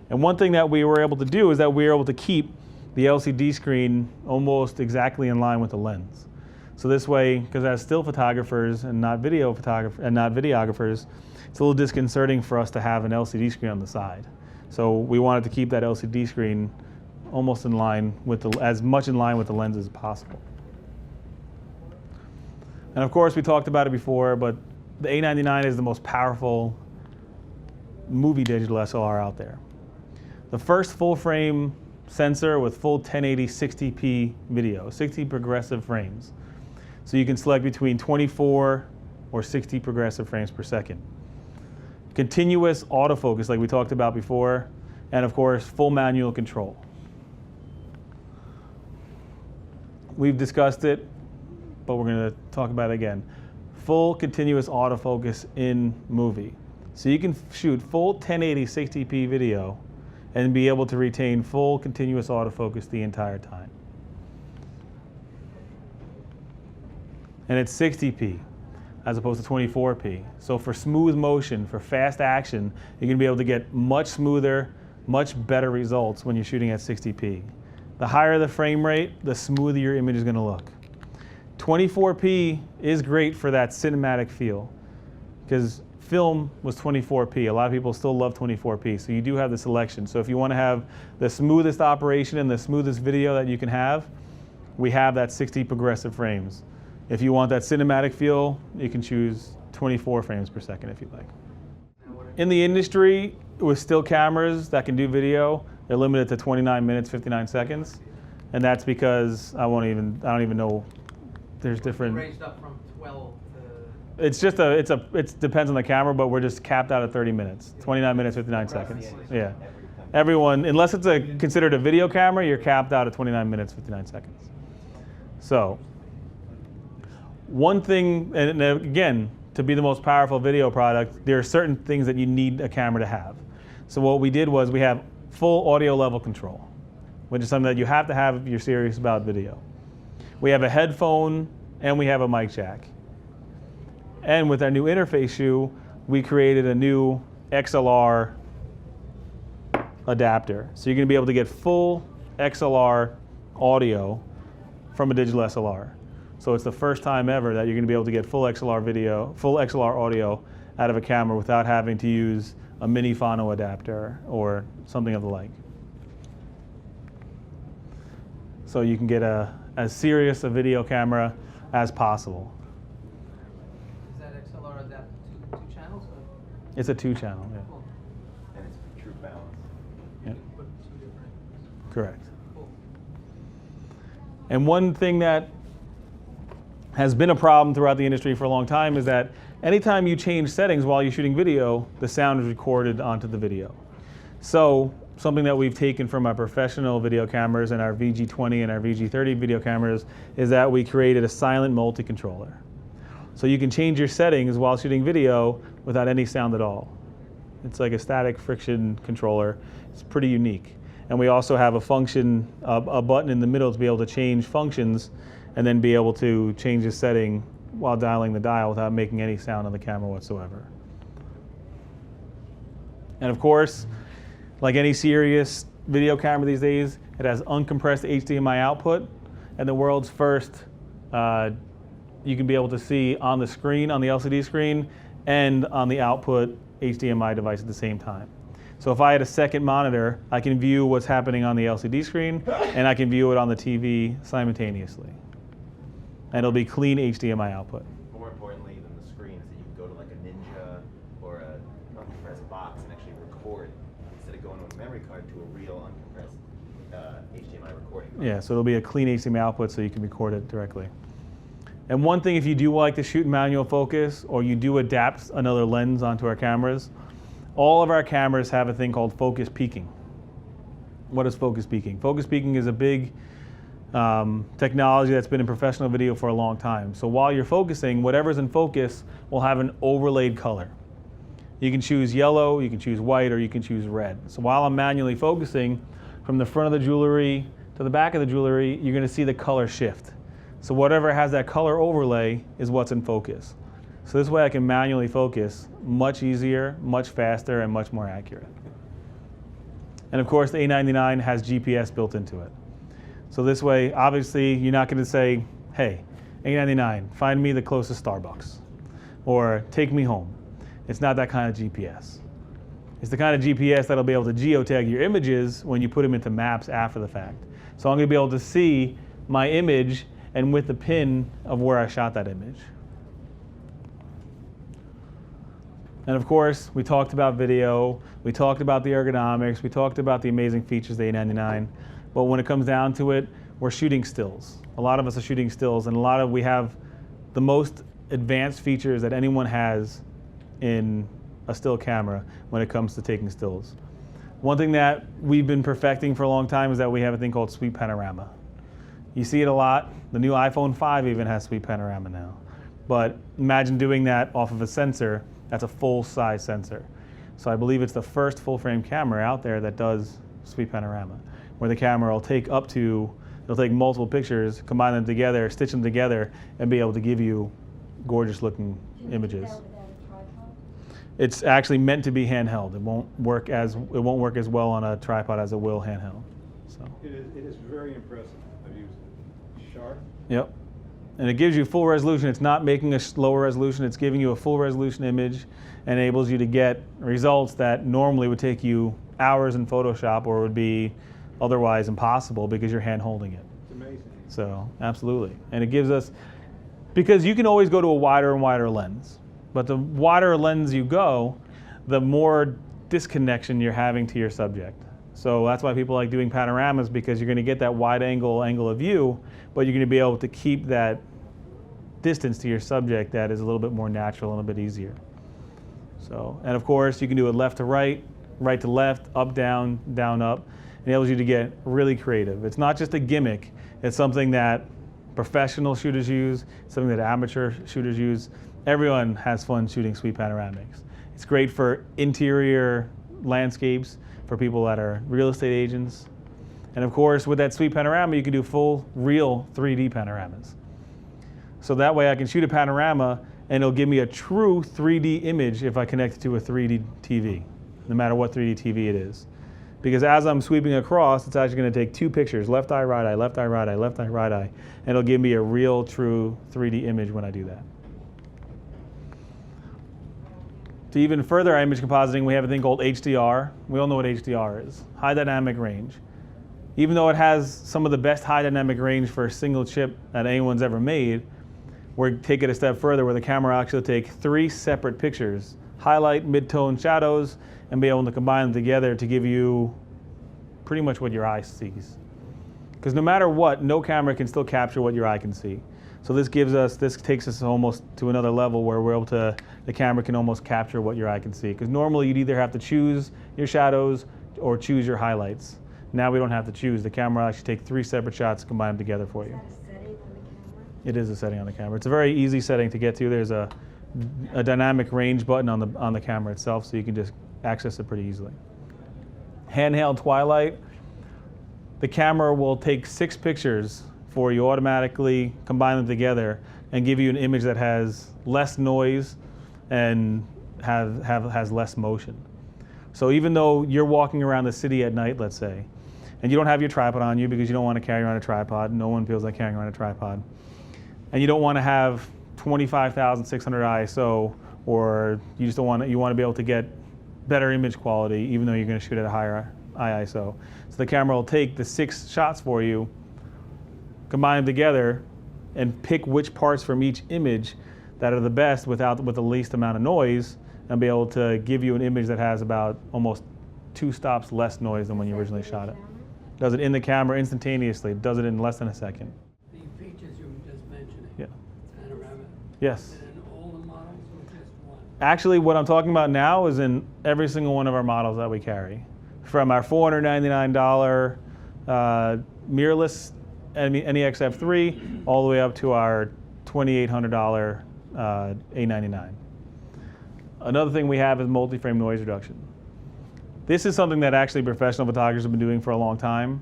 And one thing that we were able to do is that we were able to keep the LCD screen almost exactly in line with the lens. So this way, because as still photographers and not videographers, it's a little disconcerting for us to have an LCD screen on the side. So we wanted to keep that LCD screen almost in line with as much in line with the lens as possible. And of course, we talked about it before, but the A99 is the most powerful movie digital SLR out there. The first full frame sensor with full 1080 60p video, 60 progressive frames. So you can select between 24 or 60 progressive frames per second. Continuous autofocus like we talked about before, and of course, full manual control. We've discussed it, but we're going to talk about it again. Full continuous autofocus in movie. So you can shoot full 1080 60p video and be able to retain full continuous autofocus the entire time. And it's 60p as opposed to 24p. So for smooth motion, for fast action, you're going to be able to get much smoother, much better results when you're shooting at 60p. The higher the frame rate, the smoother your image is going to look. 24p is great for that cinematic feel, because film was 24p. A lot of people still love 24p, so you do have the selection. So if you want to have the smoothest operation and the smoothest video that you can have, we have that 60 progressive frames. If you want that cinematic feel, you can choose 24 frames per second if you like. In the industry, with still cameras that can do video, they're limited to 29 minutes, 59 seconds. And that's because I don't even know, there's different. Raised up from 12 to... It's just it depends on the camera, but we're just capped out at 30 minutes, 29 minutes, 59 seconds. Yeah. Everyone, unless it's considered a video camera, you're capped out at 29 minutes, 59 seconds. So, one thing, and again, to be the most powerful video product, there are certain things that you need a camera to have. So what we did was we have full audio level control, which is something that you have to have if you're serious about video. We have a headphone and we have a mic jack. And with our new interface shoe, we created a new XLR adapter. So you're going to be able to get full XLR audio from a digital SLR. So it's the first time ever that you're going to be able to get full XLR video, full XLR audio out of a camera without having to use a mini phono adapter or something of the like. So you can get as serious a video camera as possible. Is that XLR adapted to two channels? Or? It's a 2-channel, yeah. Cool. And it's for true balance. Yeah. You can put two different... Correct. Cool. And one thing that has been a problem throughout the industry for a long time is that anytime you change settings while you're shooting video, the sound is recorded onto the video. So something that we've taken from our professional video cameras and our VG20 and our VG30 video cameras is that we created a silent multi-controller. So you can change your settings while shooting video without any sound at all. It's like a static friction controller. It's pretty unique. And we also have a function, a button in the middle to be able to change functions and then be able to change the setting while dialing the dial without making any sound on the camera whatsoever. And of course, like any serious video camera these days, it has uncompressed HDMI output, and the world's first, you can be able to see on the screen, on the LCD screen, and on the output HDMI device at the same time. So if I had a second monitor, I can view what's happening on the LCD screen, and I can view it on the TV simultaneously. And it'll be clean HDMI output. More importantly than the screen is that you can go to like a Ninja or a uncompressed box and actually record instead of going with a memory card to a real uncompressed HDMI recording. Yeah, so it'll be a clean HDMI output so you can record it directly. And one thing, if you do like to shoot in manual focus or you do adapt another lens onto our cameras, all of our cameras have a thing called focus peaking. What is focus peaking? Focus peaking is a big technology that's been in professional video for a long time. So while you're focusing, whatever's in focus will have an overlaid color. You can choose yellow, you can choose white, or you can choose red. So while I'm manually focusing, from the front of the jewelry to the back of the jewelry, you're gonna see the color shift. So whatever has that color overlay is what's in focus. So this way I can manually focus much easier, much faster, and much more accurate. And of course, the A99 has GPS built into it. So this way, obviously, you're not gonna say, hey, A99, find me the closest Starbucks, or take me home. It's not that kind of GPS. It's the kind of GPS that'll be able to geotag your images when you put them into maps after the fact. So I'm gonna be able to see my image and with the pin of where I shot that image. And of course, we talked about video, we talked about the ergonomics, we talked about the amazing features of the A99, but when it comes down to it, we're shooting stills. A lot of us are shooting stills, and we have the most advanced features that anyone has in a still camera when it comes to taking stills. One thing that we've been perfecting for a long time is that we have a thing called Sweep Panorama. You see it a lot. The new iPhone 5 even has Sweep Panorama now. But imagine doing that off of a sensor that's a full-size sensor. So I believe it's the first full-frame camera out there that does Sweep Panorama, where the camera will take it'll take multiple pictures, combine them together, stitch them together, and be able to give you gorgeous-looking images. Can you do that without a tripod? It's actually meant to be handheld. It won't work as well on a tripod as it will handheld. So. It is very impressive. I've used it. Sharp. Yep. And it gives you full resolution. It's not making a lower resolution. It's giving you a full resolution image and enables you to get results that normally would take you hours in Photoshop or would be otherwise impossible because you're hand holding it. It's amazing. So absolutely. And it gives us, because you can always go to a wider and wider lens, but the wider lens you go, the more disconnection you're having to your subject. So that's why people like doing panoramas, because you're going to get that wide angle of view, but you're going to be able to keep that distance to your subject that is a little bit more natural and a bit easier. So, and of course you can do it left to right, right to left, up, down, down, up. It enables you to get really creative. It's not just a gimmick, it's something that professional shooters use, something that amateur shooters use. Everyone has fun shooting sweep panoramics. It's great for interior landscapes, for people that are real estate agents. And of course, with that sweep panorama, you can do full, real 3D panoramas. So that way I can shoot a panorama and it'll give me a true 3D image if I connect it to a 3D TV, no matter what 3D TV it is. Because as I'm sweeping across, it's actually going to take two pictures, left eye, right eye, left eye, right eye, left eye, right eye, and it'll give me a real, true 3D image when I do that. To even further our image compositing, we have a thing called HDR. We all know what HDR is, high dynamic range. Even though it has some of the best high dynamic range for a single chip that anyone's ever made, we're taking it a step further where the camera will actually take 3 separate pictures, highlight, mid-tone, shadows, and be able to combine them together to give you pretty much what your eye sees. Because no matter what, no camera can still capture what your eye can see. So this takes us almost to another level where we're able to, the camera can almost capture what your eye can see. Because normally you'd either have to choose your shadows or choose your highlights. Now we don't have to choose. The camera will actually take 3 separate shots, combine them together for you. Is that a setting on the camera? It is a setting on the camera. It's a very easy setting to get to. There's a dynamic range button on the camera itself, so you can just access it pretty easily. Handheld Twilight. The camera will take 6 pictures for you automatically, combine them together, and give you an image that has less noise and has less motion. So even though you're walking around the city at night, let's say, and you don't have your tripod on you because you don't want to carry around a tripod, no one feels like carrying around a tripod, and you don't want to have 25,600 ISO, or you just don't want to, you want to be able to get better image quality even though you're going to shoot at a higher ISO. So the camera will take the 6 shots for you, combine them together, and pick which parts from each image that are the best with the least amount of noise, and be able to give you an image that has about almost 2 stops less noise than when you originally shot it. Does it in the camera instantaneously, does it in less than a second. The features you were just mentioning. Yeah. Panorama. Yes. And in all the models or just one? Actually, what I'm talking about now is in every single one of our models that we carry. From our $499 mirrorless NEX F3 all the way up to our $2,800 A99. Another thing we have is multi-frame noise reduction. This is something that actually professional photographers have been doing for a long time.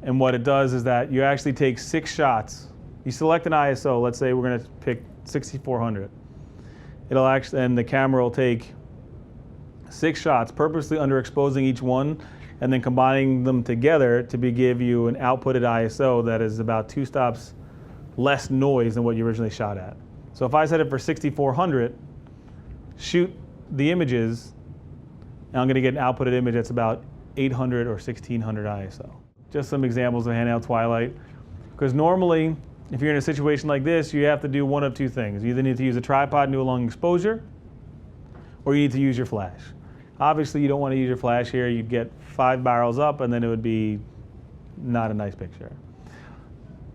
And what it does is that you actually take 6 shots. You select an ISO, let's say we're going to pick 6400. It'll actually, and the camera will take 6 shots, purposely underexposing each one, and then combining them together to give you an outputted ISO that is about 2 stops less noise than what you originally shot at. So if I set it for 6400, shoot the images, and I'm going to get an outputted image that's about 800 or 1600 ISO. Just some examples of Handheld Twilight. Because normally, if you're in a situation like this, you have to do one of 2 things. You either need to use a tripod and do a long exposure, or you need to use your flash. Obviously, you don't want to use your flash here. You'd get 5 barrels up, and then it would be not a nice picture.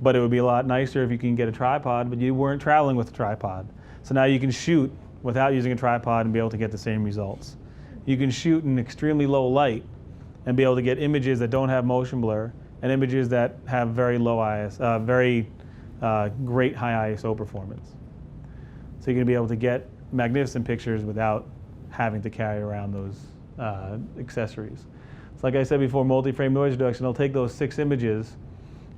But it would be a lot nicer if you can get a tripod, but you weren't traveling with a tripod. So now you can shoot without using a tripod and be able to get the same results. You can shoot in extremely low light and be able to get images that don't have motion blur and images that have very low great high ISO performance. So you're going to be able to get magnificent pictures without having to carry around those accessories. So like I said before, multi-frame noise reduction, it'll take those 6 images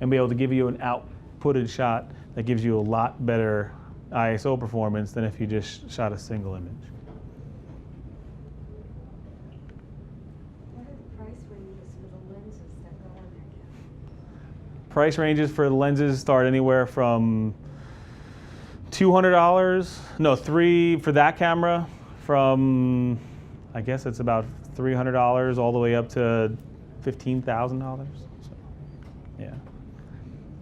and be able to give you an outputted shot that gives you a lot better ISO performance than if you just shot a single image. What are the price ranges for the lenses that go on that camera? Price ranges for the lenses start anywhere from $200, no, for that camera, from, I guess it's about $300 all the way up to $15,000. So, yeah.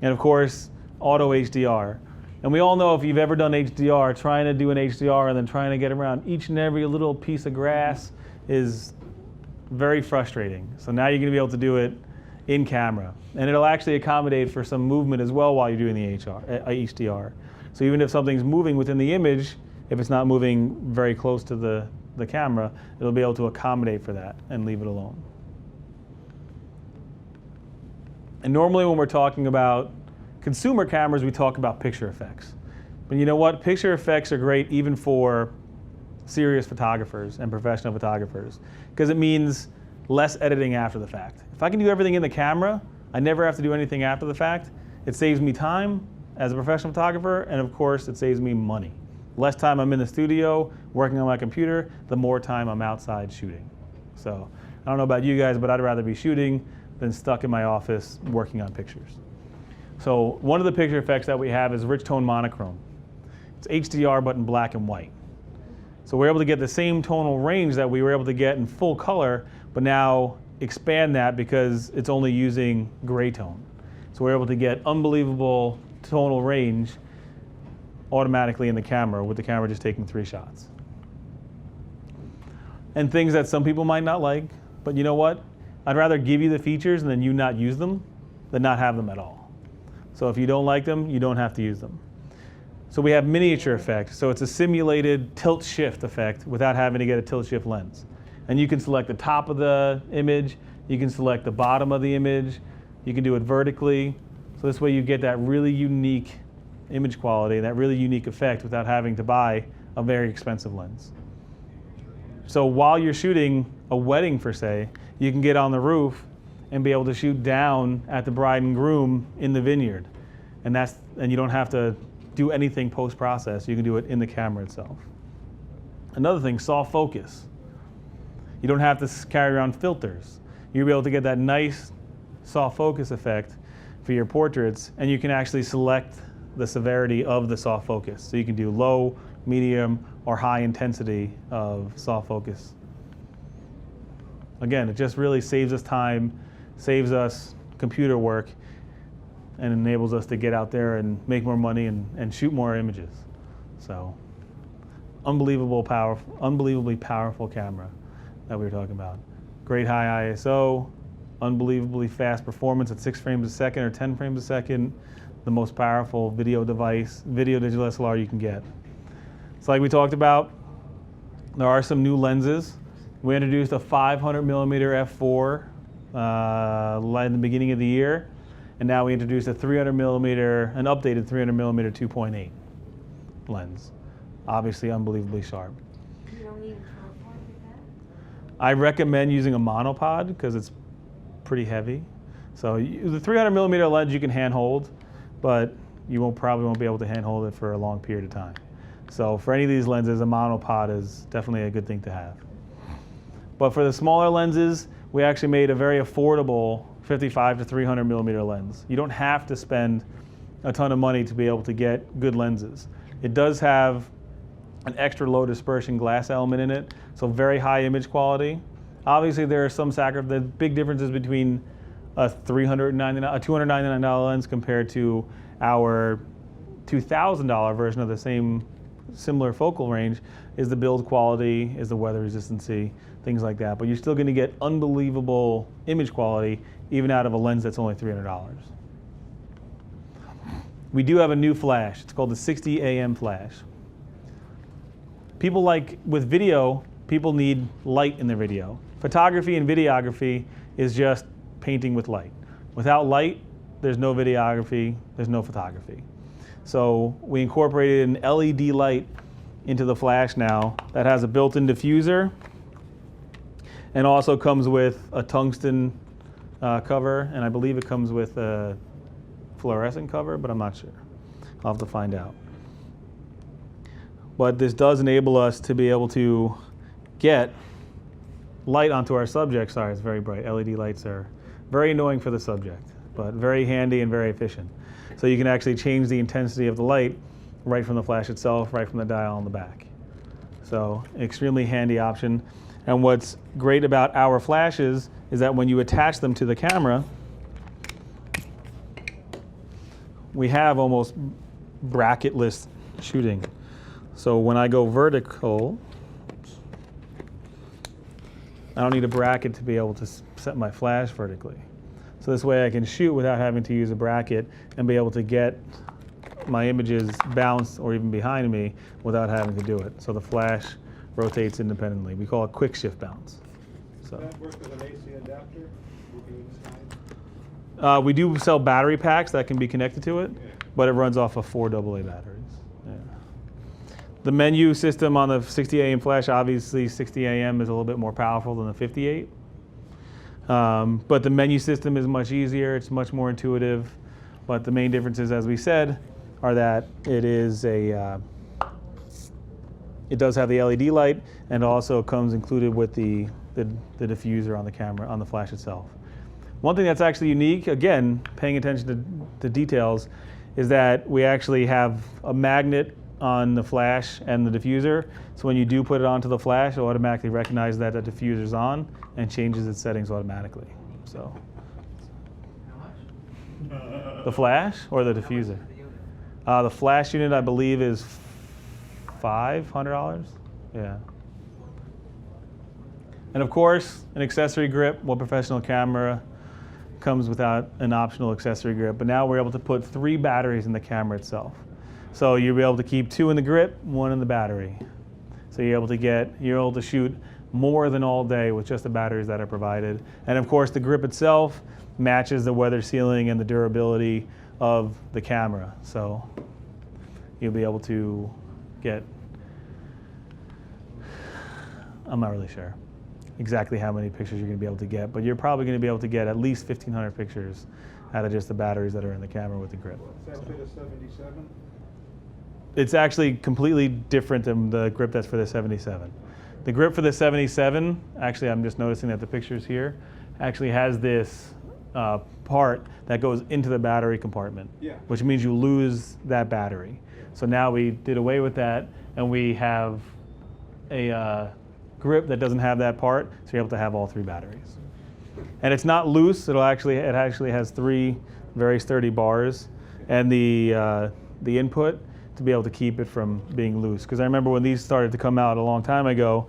And of course, auto HDR. And we all know if you've ever done HDR, trying to do an HDR and then trying to get around each and every little piece of grass is very frustrating. So now you're going to be able to do it in camera. And it'll actually accommodate for some movement as well while you're doing the HDR. So even if something's moving within the image, if it's not moving very close to the camera, it'll be able to accommodate for that and leave it alone. And normally when we're talking about consumer cameras, we talk about picture effects. But you know what? Picture effects are great even for serious photographers and professional photographers, because it means less editing after the fact. If I can do everything in the camera, I never have to do anything after the fact. It saves me time as a professional photographer, and of course, it saves me money. The less time I'm in the studio working on my computer, the more time I'm outside shooting. So I don't know about you guys, but I'd rather be shooting than stuck in my office working on pictures. So one of the picture effects that we have is rich tone monochrome. It's HDR but in black and white. So we're able to get the same tonal range that we were able to get in full color, but now expand that because it's only using gray tone. So we're able to get unbelievable tonal range automatically in the camera, with the camera just taking 3 shots. And things that some people might not like, but you know what? I'd rather give you the features and then you not use them than not have them at all. So if you don't like them, you don't have to use them. So we have miniature effect. So it's a simulated tilt shift effect without having to get a tilt shift lens. And you can select the top of the image, you can select the bottom of the image, you can do it vertically. So this way you get that really unique image quality, that really unique effect without having to buy a very expensive lens. So while you're shooting a wedding, per se, you can get on the roof and be able to shoot down at the bride and groom in the vineyard. And you don't have to do anything post-process. You can do it in the camera itself. Another thing, soft focus. You don't have to carry around filters. You'll be able to get that nice soft focus effect for your portraits, and you can actually select the severity of the soft focus. So you can do low, medium, or high intensity of soft focus. Again, it just really saves us time, saves us computer work, and enables us to get out there and make more money and shoot more images. So, unbelievably powerful camera that we were talking about. Great high ISO, unbelievably fast performance at 6 frames a second or 10 frames a second, the most powerful video device, video digital SLR you can get. So like we talked about, there are some new lenses. We introduced a 500mm f4 in the beginning of the year, and now we introduced a 300mm, an updated 300mm 2.8 lens. Obviously unbelievably sharp. You don't I recommend using a monopod because it's pretty heavy. So the 300mm lens you can handhold, but you probably won't be able to handhold it for a long period of time. So for any of these lenses, a monopod is definitely a good thing to have. But for the smaller lenses, we actually made a very affordable 55 to 300mm lens. You don't have to spend a ton of money to be able to get good lenses. It does have an extra low dispersion glass element in it, so very high image quality. Obviously there are some the big differences between a $299 lens compared to our $2,000 version of the similar focal range is the build quality, is the weather resistancy, things like that. But you're still going to get unbelievable image quality even out of a lens that's only $300. We do have a new flash. It's called the 60 AM flash. People with video, people need light in their video. Photography and videography is just painting with light. Without light, there's no videography, there's no photography. So we incorporated an LED light into the flash now that has a built-in diffuser and also comes with a tungsten cover, and I believe it comes with a fluorescent cover, but I'm not sure. I'll have to find out. But this does enable us to be able to get light onto our subject. Sorry, it's very bright. LED lights are very annoying for the subject, but very handy and very efficient. So you can actually change the intensity of the light right from the flash itself, right from the dial on the back. So extremely handy option. And what's great about our flashes is that when you attach them to the camera, we have almost bracketless shooting. So when I go vertical, I don't need a bracket to be able to set my flash vertically. So this way I can shoot without having to use a bracket and be able to get my images bounced or even behind me without having to do it. So the flash rotates independently. We call it quick shift bounce. So Does that work with an AC adapter? You can inside? we do sell battery packs that can be connected to it, Yeah. but it runs off of 4 AA batteries. Yeah. The menu system on the 60 AM flash, obviously 60 AM is a little bit more powerful than the 58. But the menu system is much easier, it's much more intuitive. But the main differences, as we said, are that it does have the LED light, and also comes included with the diffuser on the camera, on the flash itself. One thing that's actually unique, again, paying attention to details, is that we actually have a magnet on the flash and the diffuser. So when you do put it onto the flash, it'll automatically recognize that the diffuser's on and changes its settings automatically. So How much? the flash or the diffuser? For the unit? The flash unit, I believe, is $500. Yeah. And of course, an accessory grip. What professional camera comes without an optional accessory grip? But now we're able to put 3 batteries in the camera itself. So you'll be able to keep 2 in the grip, 1 in the battery. So you're able to shoot more than all day with just the batteries that are provided. And of course, the grip itself matches the weather sealing and the durability of the camera. So you'll be able to get, I'm not really sure exactly how many pictures you're going to be able to get, but you're probably going to be able to get at least 1,500 pictures out of just the batteries that are in the camera with the grip. Is that for the 77? It's actually completely different than the grip that's for the 77. The grip for the 77, actually I'm just noticing that the pictures here, actually has this part that goes into the battery compartment, Yeah. which means you lose that battery. So now we did away with that, and we have a grip that doesn't have that part, so you're able to have all 3 batteries. And it's not loose, it actually has 3 very sturdy bars, and the input to be able to keep it from being loose. Because I remember when these started to come out a long time ago,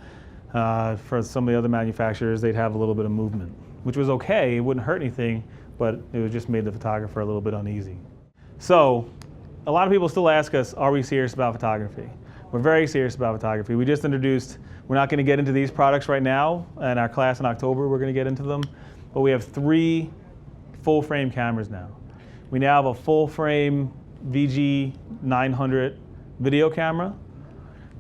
for some of the other manufacturers, they'd have a little bit of movement, which was okay, it wouldn't hurt anything, but it just made the photographer a little bit uneasy. So, a lot of people still ask us, are we serious about photography? We're very serious about photography. We just introduced, we're not going to get into these products right now. In our class in October, we're going to get into them. But we have 3 full frame cameras now. We now have a full frame VG900 video camera.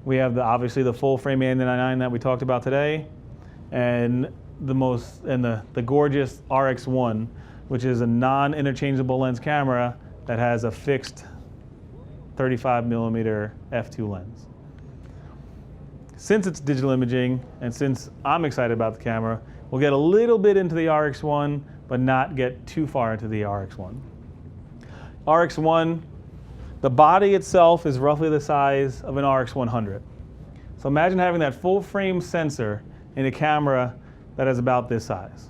We have obviously the full frame A99 that we talked about today. and the gorgeous Rx1, which is a non-interchangeable lens camera that has a fixed 35mm f2 lens. Since it's digital imaging, and since I'm excited about the camera, we'll get a little bit into the Rx1, but not get too far into the Rx1. Rx1, the body itself is roughly the size of an RX100. So imagine having that full frame sensor in a camera that is about this size.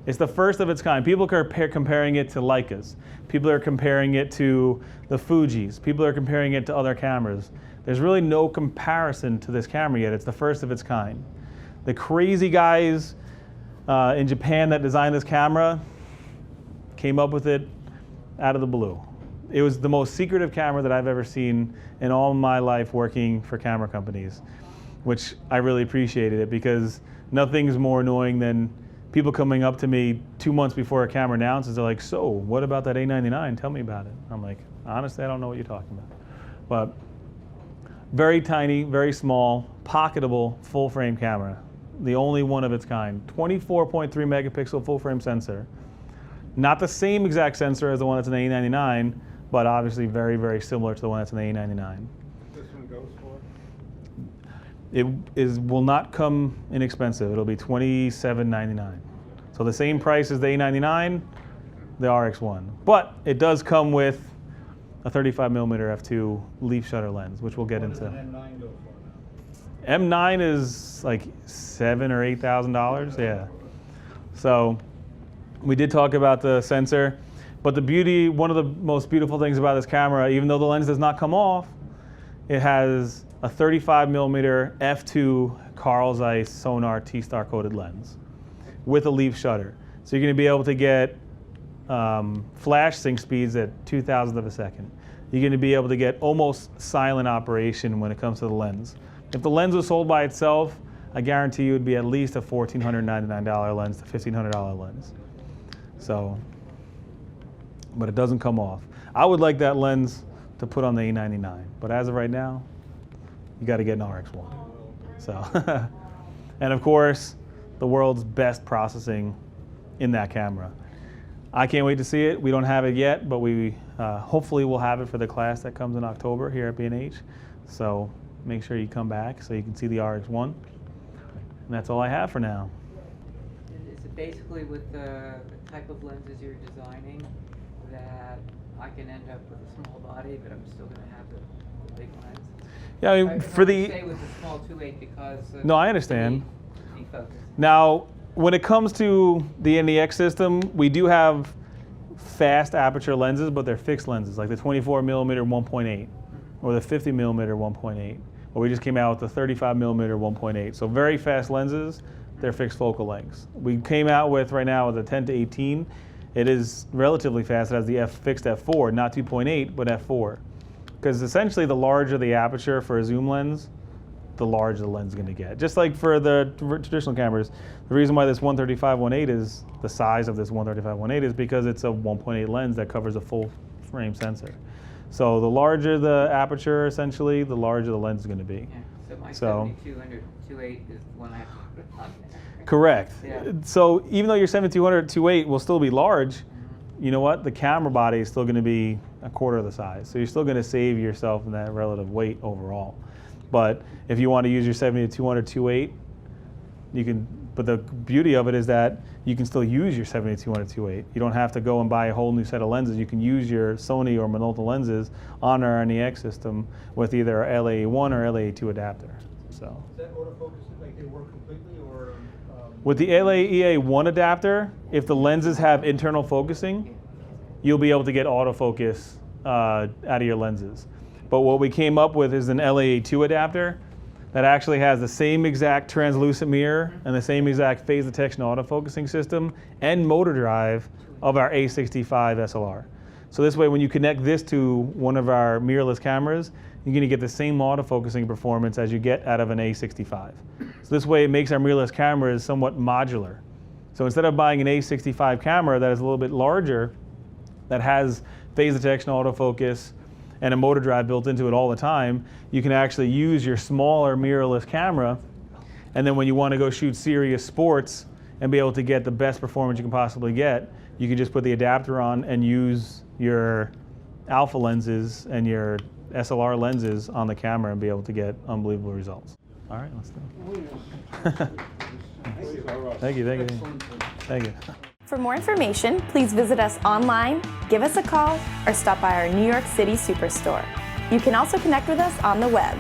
It's the first of its kind. People are comparing it to Leicas. People are comparing it to the Fujis. People are comparing it to other cameras. There's really no comparison to this camera yet. It's the first of its kind. The crazy guys in Japan that designed this camera came up with it out of the blue. It was the most secretive camera that I've ever seen in all my life working for camera companies, which I really appreciated it, because nothing's more annoying than people coming up to me 2 months before a camera announces. They're like, so what about that A99? Tell me about it. I'm like, honestly, I don't know what you're talking about. But very tiny, very small, pocketable, full frame camera. The only one of its kind. 24.3 megapixel full frame sensor. Not the same exact sensor as the one that's in the A99, but obviously very, very similar to the one that's in the A99. This one goes for? It will not come inexpensive. It'll be $27.99. So the same price as the A99, the Rx1. But it does come with a 35mm f2 leaf shutter lens, which we'll get into. What does an M9 go for now? M9 is like $7,000 or $8,000, yeah. So we did talk about the sensor, but the beauty, one of the most beautiful things about this camera, even though the lens does not come off, it has a 35mm f2 Carl Zeiss Sonar T-Star coated lens with a leaf shutter. So you're going to be able to get flash sync speeds at 2,000th of a second. You're going to be able to get almost silent operation when it comes to the lens. If the lens was sold by itself, I guarantee you it would be at least a $1,499 lens to $1,500 lens. So, but it doesn't come off. I would like that lens to put on the A99, but as of right now, you got to get an Rx1. So, and of course, the world's best processing in that camera. I can't wait to see it. We don't have it yet, but we hopefully will have it for the class that comes in October here at B&H. So make sure you come back so you can see the Rx1. And that's all I have for now. Is it basically with the type of lenses you're designing that I can end up with a small body, but I'm still going to have the big lens? Yeah, I mean, for the... Stay with the small 2.8 because... No, I understand. Defocus. Now, when it comes to the NEX system, we do have fast aperture lenses, but they're fixed lenses, like the 24mm 1.8 or the 50mm 1.8. Or we just came out with the 35mm 1.8. So very fast lenses, they're fixed focal lengths. We came out with right now with a 10 to 18. It is relatively fast. It has the fixed f4, not 2.8, but f4. Because essentially the larger the aperture for a zoom lens, the larger the lens is going to get. Just like for the traditional cameras, the reason why this 135-1.8 is the size of this 135-1.8 is because it's a 1.8 lens that covers a full frame sensor. So the larger the aperture, essentially, the larger the lens is going to be. Yeah, so my 7200 2.8 is the one I have to put on there. Correct. Yeah. So even though your 7200 2.8 will still be large, you know what? The camera body is still going to be a quarter of the size. So you're still going to save yourself in that relative weight overall. But if you want to use your 7200 2.8, you can. But the beauty of it is that you can still use your 7200 2.8. You don't have to go and buy a whole new set of lenses. You can use your Sony or Minolta lenses on our NEX system with either a LAE1 or LAE2 adapter. So. Is that autofocus, like they work completely, or? With the LAEA1 adapter, if the lenses have internal focusing, you'll be able to get autofocus out of your lenses. But what we came up with is an LAE2 adapter that actually has the same exact translucent mirror and the same exact phase detection autofocusing system and motor drive of our A65 SLR. So this way, when you connect this to one of our mirrorless cameras, you're going to get the same autofocusing performance as you get out of an A65. So this way, it makes our mirrorless cameras somewhat modular. So instead of buying an A65 camera that is a little bit larger, that has phase detection autofocus and a motor drive built into it all the time, you can actually use your smaller mirrorless camera And then when you want to go shoot serious sports and be able to get the best performance you can possibly get, you can just put the adapter on and use your alpha lenses and your SLR lenses on the camera and be able to get unbelievable results. All right, let's do it. Thank you, thank you. Thank you. For more information, please visit us online, give us a call, or stop by our New York City Superstore. You can also connect with us on the web.